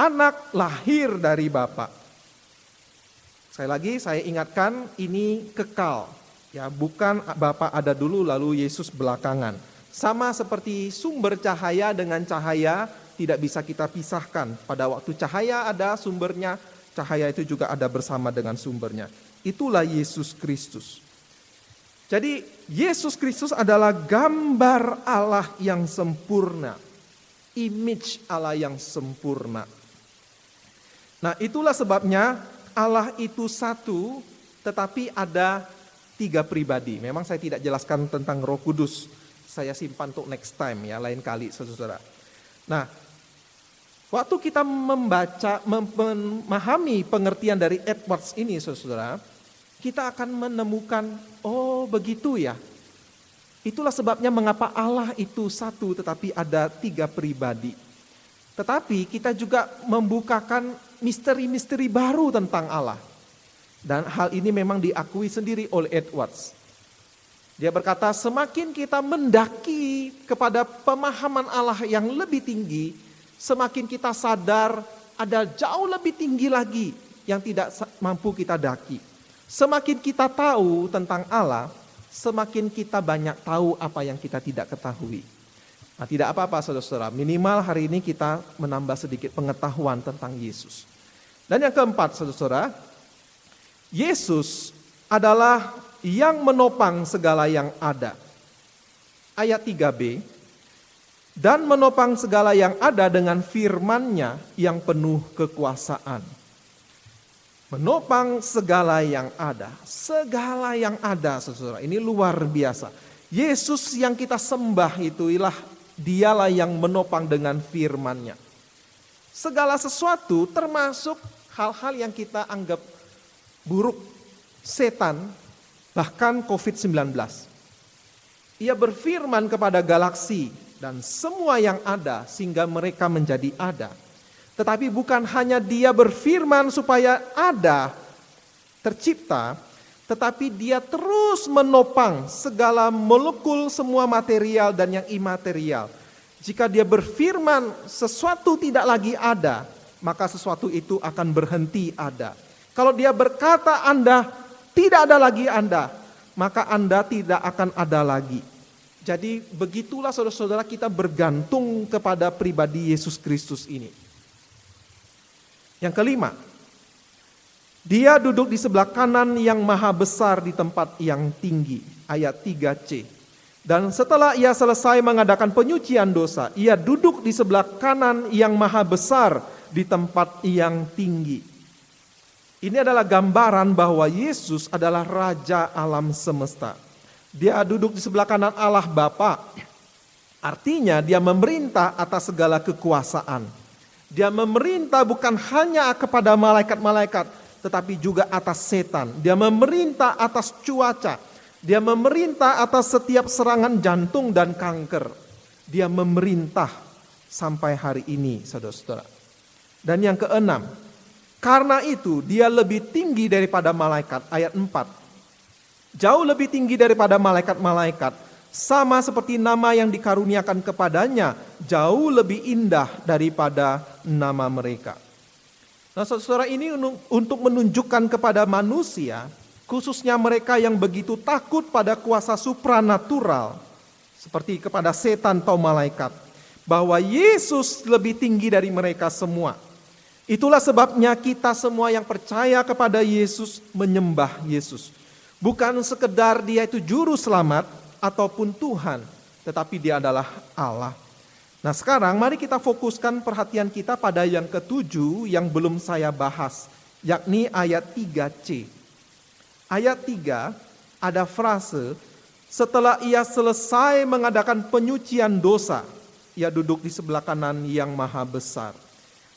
Anak lahir dari Bapa. Sekali lagi saya ingatkan ini kekal. Ya, bukan Bapa ada dulu lalu Yesus belakangan. Sama seperti sumber cahaya dengan cahaya tidak bisa kita pisahkan. Pada waktu cahaya ada sumbernya, cahaya itu juga ada bersama dengan sumbernya. Itulah Yesus Kristus. Jadi Yesus Kristus adalah gambar Allah yang sempurna. Image Allah yang sempurna. Nah, itulah sebabnya Allah itu satu tetapi ada 3 pribadi. Memang saya tidak jelaskan tentang Roh Kudus. Saya simpan untuk next time ya, lain kali saudara. Nah, waktu kita memahami pengertian dari Edwards ini saudara, kita akan menemukan, oh begitu ya. Itulah sebabnya mengapa Allah itu satu tetapi ada 3 pribadi. Tetapi kita juga membukakan misteri-misteri baru tentang Allah. Dan hal ini memang diakui sendiri oleh Edwards. Dia berkata semakin kita mendaki kepada pemahaman Allah yang lebih tinggi, semakin kita sadar ada jauh lebih tinggi lagi yang tidak mampu kita daki. Semakin kita tahu tentang Allah, semakin kita banyak tahu apa yang kita tidak ketahui. Nah, tidak apa-apa saudara-saudara, minimal hari ini kita menambah sedikit pengetahuan tentang Yesus. Dan yang keempat saudara-saudara, Yesus adalah yang menopang segala yang ada. Ayat 3b, dan menopang segala yang ada dengan firman-Nya yang penuh kekuasaan. Menopang segala yang ada. Segala yang ada, saudara. Ini luar biasa. Yesus yang kita sembah itu dialah yang menopang dengan firman-Nya. Segala sesuatu termasuk hal-hal yang kita anggap buruk. Setan, bahkan COVID-19. Ia berfirman kepada galaksi dan semua yang ada sehingga mereka menjadi ada. Tetapi bukan hanya dia berfirman supaya ada, tercipta, tetapi dia terus menopang segala molekul semua material dan yang imaterial. Jika dia berfirman sesuatu tidak lagi ada, maka sesuatu itu akan berhenti ada. Kalau dia berkata Anda tidak ada lagi Anda, maka Anda tidak akan ada lagi. Jadi begitulah saudara-saudara kita bergantung kepada pribadi Yesus Kristus ini. Yang kelima, dia duduk di sebelah kanan yang maha besar di tempat yang tinggi. Ayat 3c. Dan setelah ia selesai mengadakan penyucian dosa, ia duduk di sebelah kanan yang maha besar di tempat yang tinggi. Ini adalah gambaran bahwa Yesus adalah Raja alam semesta. Dia duduk di sebelah kanan Allah Bapa. Artinya dia memerintah atas segala kekuasaan. Dia memerintah bukan hanya kepada malaikat-malaikat, tetapi juga atas setan. Dia memerintah atas cuaca. Dia memerintah atas setiap serangan jantung dan kanker. Dia memerintah sampai hari ini, saudara-saudara. Dan yang keenam, karena itu dia lebih tinggi daripada malaikat, ayat 4. Jauh lebih tinggi daripada malaikat-malaikat. Sama seperti nama yang dikaruniakan kepadanya, jauh lebih indah daripada nama mereka. Nah saudara, ini untuk menunjukkan kepada manusia, khususnya mereka yang begitu takut pada kuasa supranatural, seperti kepada setan atau malaikat, bahwa Yesus lebih tinggi dari mereka semua. Itulah sebabnya kita semua yang percaya kepada Yesus menyembah Yesus. Bukan sekedar dia itu juru selamat, ataupun Tuhan, tetapi dia adalah Allah. Nah sekarang mari kita fokuskan perhatian kita pada yang ketujuh yang belum saya bahas, yakni ayat 3c. Ayat 3 ada frase, setelah ia selesai mengadakan penyucian dosa, ia duduk di sebelah kanan yang maha besar.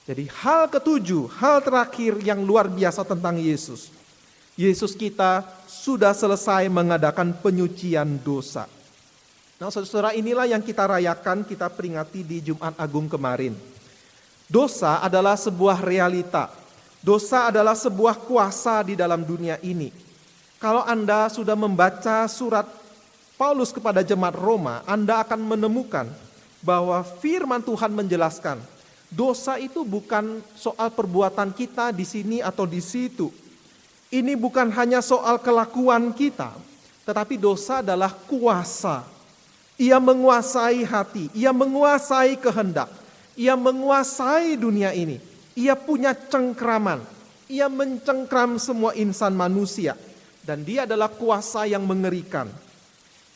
Jadi hal ketujuh, hal terakhir yang luar biasa tentang Yesus. Yesus kita sudah selesai mengadakan penyucian dosa. Nah saudara, inilah yang kita rayakan, kita peringati di Jumat Agung kemarin. Dosa adalah sebuah realita. Dosa adalah sebuah kuasa di dalam dunia ini. Kalau Anda sudah membaca surat Paulus kepada jemaat Roma, Anda akan menemukan bahwa firman Tuhan menjelaskan, dosa itu bukan soal perbuatan kita di sini atau di situ. Ini bukan hanya soal kelakuan kita, tetapi dosa adalah kuasa. Ia menguasai hati, ia menguasai kehendak, ia menguasai dunia ini. Ia punya cengkraman, ia mencengkram semua insan manusia. Dan dia adalah kuasa yang mengerikan.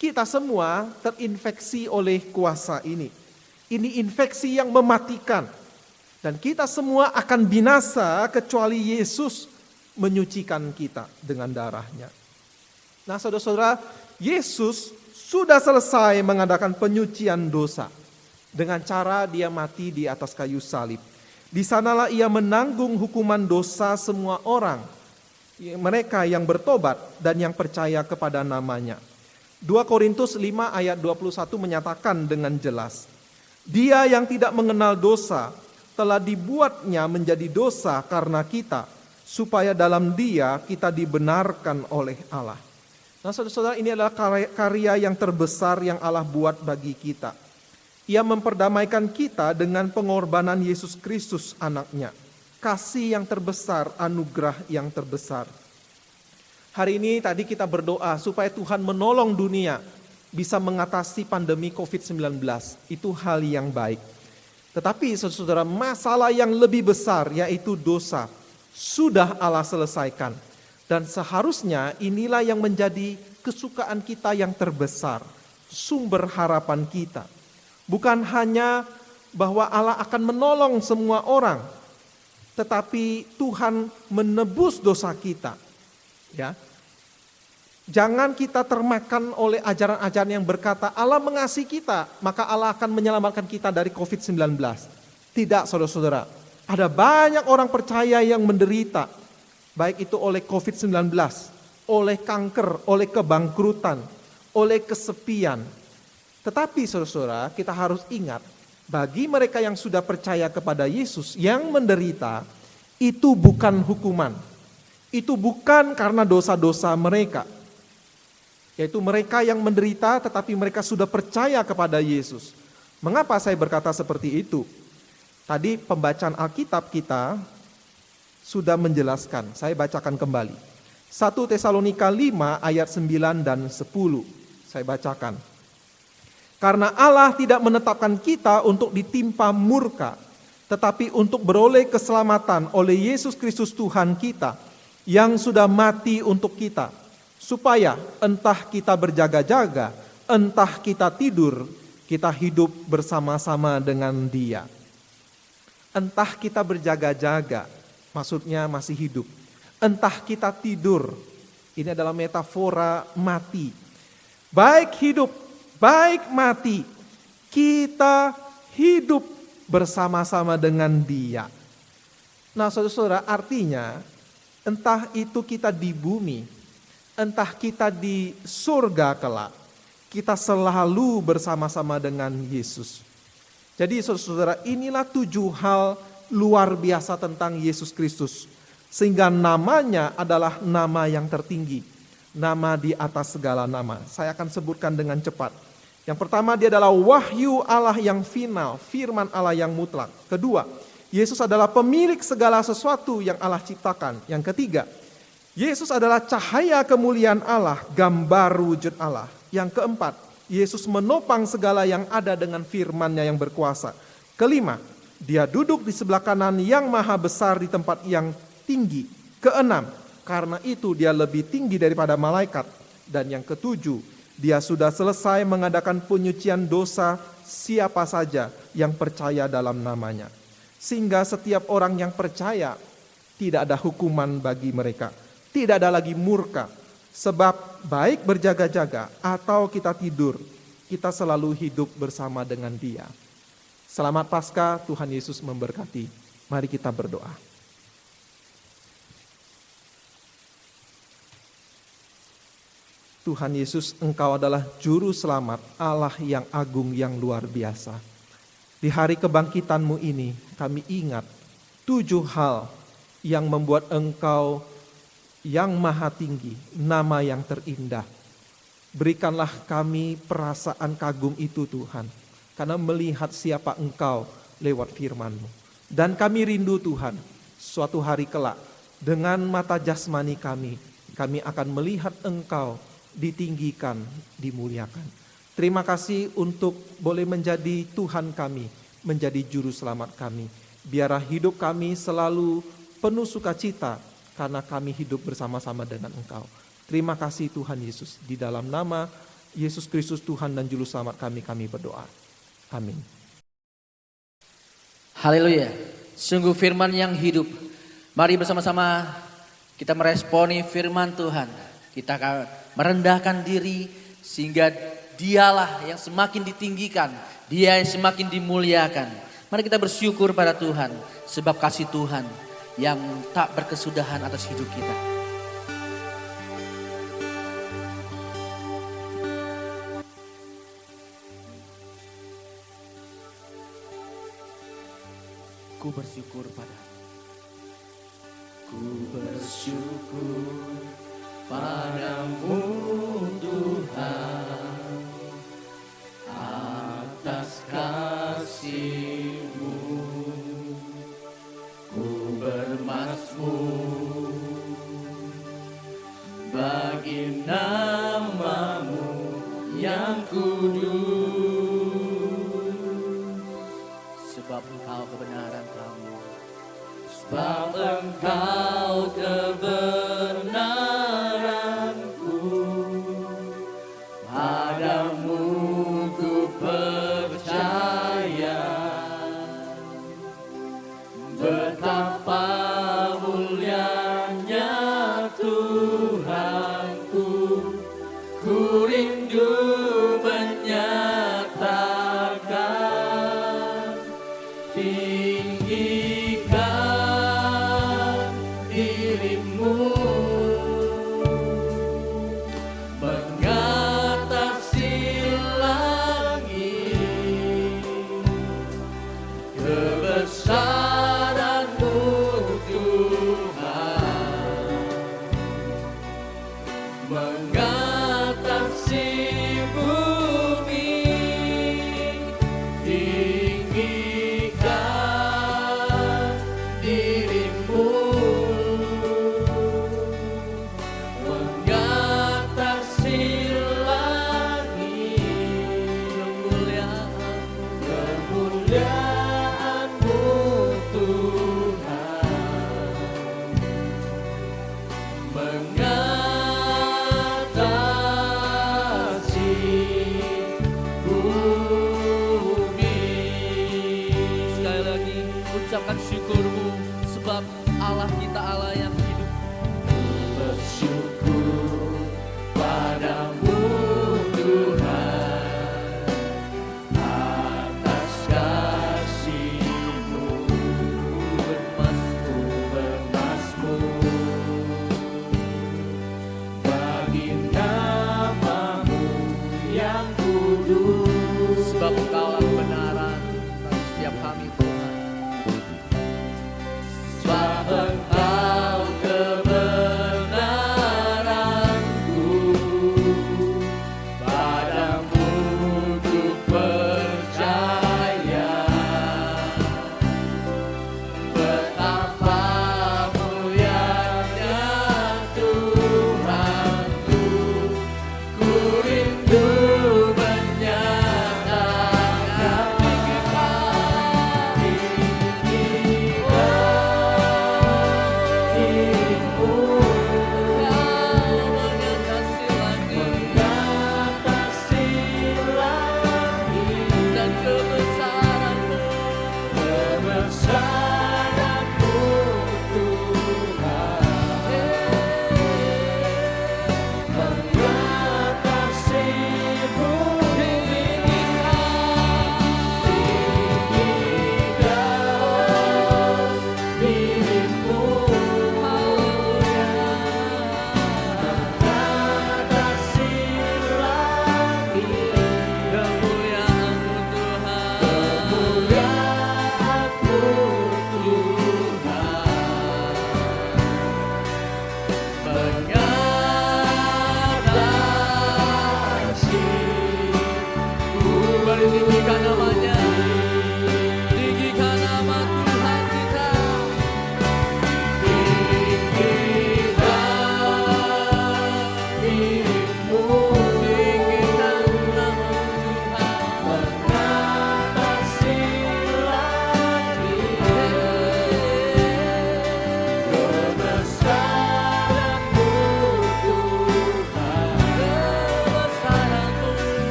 Kita semua terinfeksi oleh kuasa ini. Ini infeksi yang mematikan. Dan kita semua akan binasa kecuali Yesus menyucikan kita dengan darahnya. Nah saudara-saudara, Yesus sudah selesai mengadakan penyucian dosa. Dengan cara dia mati di atas kayu salib. Di sanalah ia menanggung hukuman dosa semua orang. Mereka yang bertobat dan yang percaya kepada namanya. 2 Korintus 5 ayat 21 menyatakan dengan jelas. Dia yang tidak mengenal dosa telah dibuatnya menjadi dosa karena kita, supaya dalam dia kita dibenarkan oleh Allah. Nah saudara-saudara, ini adalah karya yang terbesar yang Allah buat bagi kita. Ia memperdamaikan kita dengan pengorbanan Yesus Kristus anaknya. Kasih yang terbesar, anugerah yang terbesar. Hari ini tadi kita berdoa supaya Tuhan menolong dunia bisa mengatasi pandemi COVID-19. Itu hal yang baik. Tetapi saudara, masalah yang lebih besar yaitu dosa sudah Allah selesaikan. Dan seharusnya inilah yang menjadi kesukaan kita yang terbesar, sumber harapan kita. Bukan hanya bahwa Allah akan menolong semua orang, tetapi Tuhan menebus dosa kita. Ya. Jangan kita termakan oleh ajaran-ajaran yang berkata Allah mengasihi kita, maka Allah akan menyelamatkan kita dari COVID-19. Tidak saudara-saudara, ada banyak orang percaya yang menderita, baik itu oleh COVID-19, oleh kanker, oleh kebangkrutan, oleh kesepian. Tetapi saudara-saudara, kita harus ingat, bagi mereka yang sudah percaya kepada Yesus, yang menderita, itu bukan hukuman. Itu bukan karena dosa-dosa mereka. Yaitu mereka yang menderita tetapi mereka sudah percaya kepada Yesus. Mengapa saya berkata seperti itu? Tadi pembacaan Alkitab kita sudah menjelaskan. Saya bacakan kembali. 1 Tesalonika 5 ayat 9 dan 10. Saya bacakan. Karena Allah tidak menetapkan kita untuk ditimpa murka, tetapi untuk beroleh keselamatan oleh Yesus Kristus Tuhan kita, yang sudah mati untuk kita, supaya entah kita berjaga-jaga, entah kita tidur, kita hidup bersama-sama dengan Dia. Entah kita berjaga-jaga, maksudnya masih hidup. Entah kita tidur, ini adalah metafora mati. Baik hidup, baik mati, kita hidup bersama-sama dengan Dia. Nah saudara-saudara, artinya entah itu kita di bumi, entah kita di surga kelak, kita selalu bersama-sama dengan Yesus. Jadi saudara-saudara, inilah 7 hal luar biasa tentang Yesus Kristus. Sehingga namanya adalah nama yang tertinggi, nama di atas segala nama. Saya akan sebutkan dengan cepat. Yang pertama, dia adalah wahyu Allah yang final, firman Allah yang mutlak. Kedua, Yesus adalah pemilik segala sesuatu yang Allah ciptakan. Yang ketiga, Yesus adalah cahaya kemuliaan Allah, gambar wujud Allah. Yang keempat, Yesus menopang segala yang ada dengan firman-Nya yang berkuasa. Kelima, Dia duduk di sebelah kanan yang maha besar di tempat yang tinggi. Keenam, karena itu Dia lebih tinggi daripada malaikat. Dan yang ketujuh, Dia sudah selesai mengadakan penyucian dosa siapa saja yang percaya dalam namanya. Sehingga setiap orang yang percaya tidak ada hukuman bagi mereka. Tidak ada lagi murka. Sebab baik berjaga-jaga atau kita tidur, kita selalu hidup bersama dengan Dia. Selamat Paskah, Tuhan Yesus memberkati. Mari kita berdoa. Tuhan Yesus, Engkau adalah Juru Selamat, Allah yang agung, yang luar biasa. Di hari kebangkitan-Mu ini, kami ingat 7 hal yang membuat Engkau yang maha tinggi, nama yang terindah. Berikanlah kami perasaan kagum itu Tuhan, karena melihat siapa Engkau lewat firman-Mu. Dan kami rindu Tuhan, suatu hari kelak dengan mata jasmani kami akan melihat Engkau ditinggikan, dimuliakan. Terima kasih untuk boleh menjadi Tuhan kami, menjadi juru selamat kami. Biarlah hidup kami selalu penuh sukacita karena kami hidup bersama-sama dengan Engkau. Terima kasih Tuhan Yesus. Di dalam nama Yesus Kristus Tuhan dan Juru Selamat kami berdoa. Amin. Haleluya. Sungguh firman yang hidup. Mari bersama-sama kita meresponi firman Tuhan. Kita akan merendahkan diri sehingga Dialah yang semakin ditinggikan, Dia yang semakin dimuliakan. Mari kita bersyukur pada Tuhan sebab kasih Tuhan yang tak berkesudahan atas hidup kita. Ku bersyukur padamu. Ku bersyukur padamu Tuhan atas kasih-Mu. Ku bermazmur bagi nama-Mu yang kudus. Sebab Engkau kebenaran kami. Sebab Engkau kebenaranku, padamu ku percaya. Betapa mulianya Tuhanku, ku rindu menyatakan tinggikan dirimu mengatasi langit, kebesaran-Mu Tuhan mengatasi bumi. Tinggikan dirimu mengatasi langit, kemuliaan-Mu Tuhan mengatasi bumi. Sekali lagi ucapkan syukur-Mu sebab Allah kita Allah yang hidup. Bersyukur padamu Tuhan atas kasih-Mu. Bermazmur bagi nama-Mu yang kudus. Sebab Engkaulah kebenaran bagi setiap kami Tuhan. Sebab Engkau kebenaranku, padamu ku percaya. Betapa mulianya Tuhanku, ku rindu menyatakan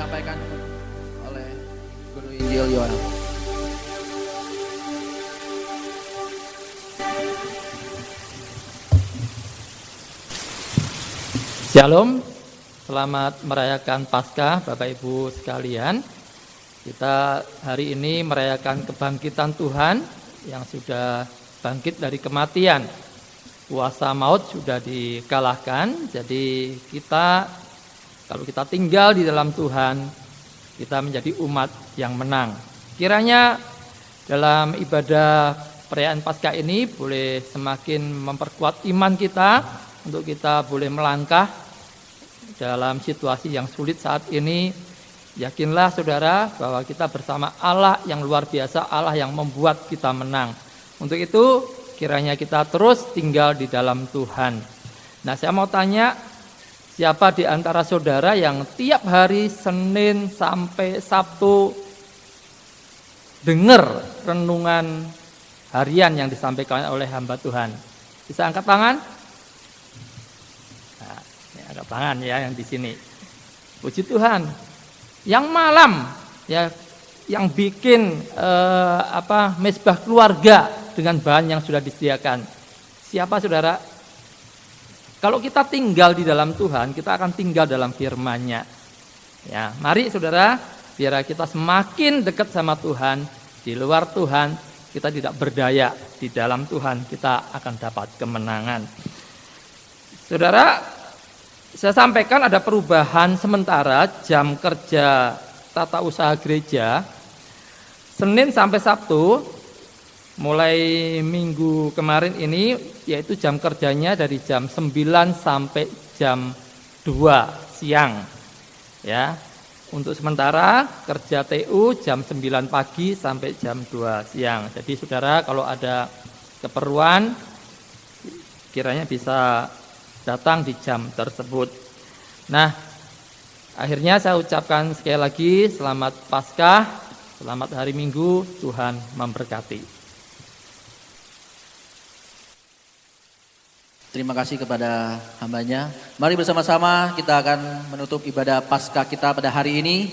disampaikan oleh Guru Injil Yoel. Shalom, selamat merayakan Paskah Bapak Ibu sekalian. Kita hari ini merayakan kebangkitan Tuhan yang sudah bangkit dari kematian. Kuasa maut sudah dikalahkan, jadi kita kalau kita tinggal di dalam Tuhan, kita menjadi umat yang menang. Kiranya dalam ibadah perayaan Paskah ini boleh semakin memperkuat iman kita untuk kita boleh melangkah dalam situasi yang sulit saat ini. Yakinlah saudara bahwa kita bersama Allah yang luar biasa, Allah yang membuat kita menang. Untuk itu kiranya kita terus tinggal di dalam Tuhan. Nah, saya mau tanya, siapa di antara saudara yang tiap hari Senin sampai Sabtu dengar renungan harian yang disampaikan oleh hamba Tuhan? Bisa angkat tangan? Nah, ini angkat tangan ya yang di sini. Puji Tuhan. Yang malam ya, yang bikin mesbah keluarga dengan bahan yang sudah disediakan. Siapa saudara? Kalau kita tinggal di dalam Tuhan, kita akan tinggal dalam firman-Nya. Ya, mari saudara, biar kita semakin dekat sama Tuhan. Di luar Tuhan kita tidak berdaya, di dalam Tuhan kita akan dapat kemenangan. Saudara, saya sampaikan ada perubahan sementara jam kerja tata usaha gereja. Senin sampai Sabtu, mulai minggu kemarin ini, yaitu jam kerjanya dari jam 9 sampai jam 2 siang. Ya, untuk sementara kerja TU jam 9 pagi sampai jam 2 siang. Jadi saudara kalau ada keperluan, kiranya bisa datang di jam tersebut. Nah, akhirnya saya ucapkan sekali lagi selamat Paskah, selamat hari Minggu, Tuhan memberkati. Terima kasih kepada hambanya. Mari bersama-sama kita akan menutup ibadah Paskah kita pada hari ini.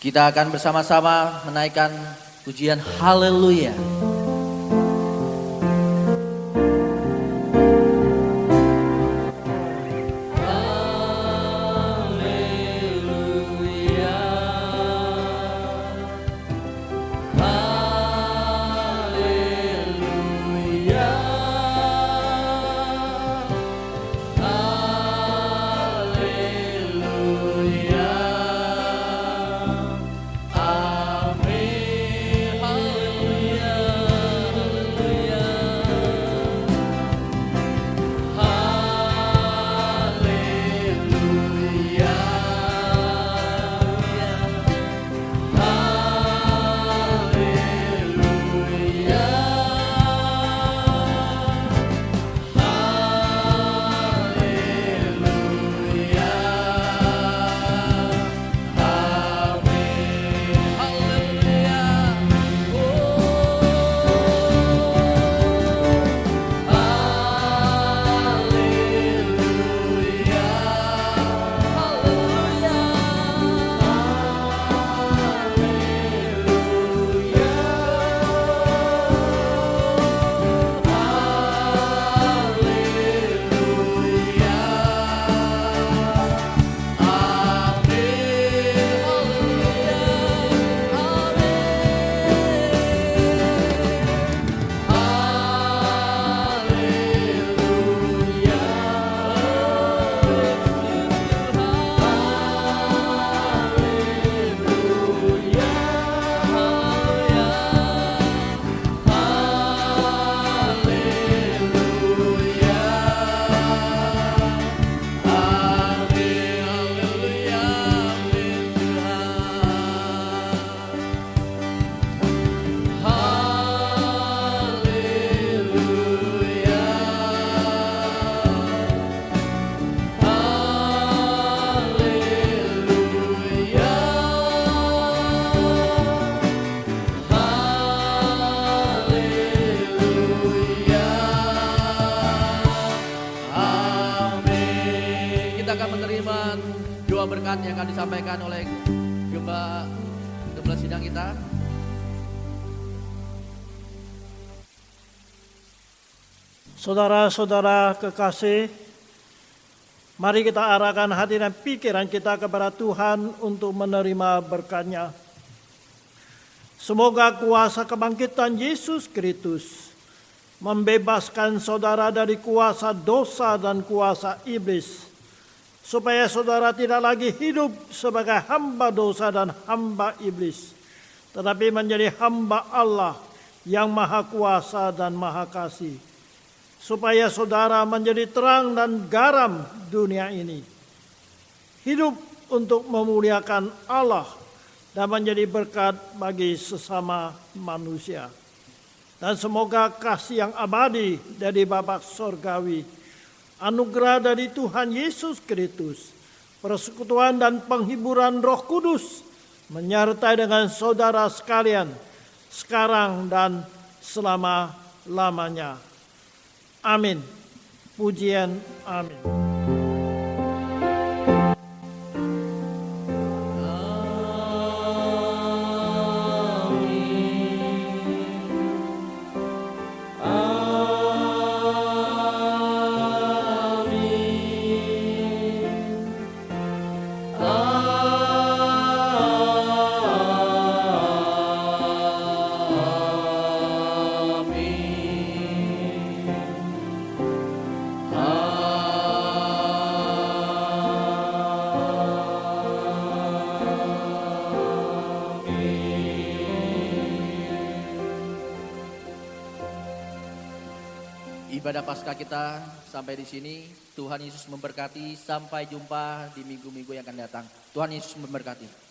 Kita akan bersama-sama menaikkan pujian haleluya. Haleluya. berkat yang akan disampaikan oleh Gembala sidang kita. Saudara-saudara kekasih, mari kita arahkan hati dan pikiran kita kepada Tuhan untuk menerima berkat-Nya. Semoga kuasa kebangkitan Yesus Kristus membebaskan saudara dari kuasa dosa dan kuasa iblis, supaya saudara tidak lagi hidup sebagai hamba dosa dan hamba iblis, tetapi menjadi hamba Allah yang maha kuasa dan maha kasih, supaya saudara menjadi terang dan garam dunia ini, hidup untuk memuliakan Allah dan menjadi berkat bagi sesama manusia. Dan semoga kasih yang abadi dari Bapa Sorgawi, anugerah dari Tuhan Yesus Kristus, persekutuan dan penghiburan Roh Kudus menyertai dengan saudara sekalian, sekarang dan selama-lamanya. Amin. Pujian amin. Ibadah Paskah kita sampai di sini. Tuhan Yesus memberkati. Sampai jumpa di minggu-minggu yang akan datang. Tuhan Yesus memberkati.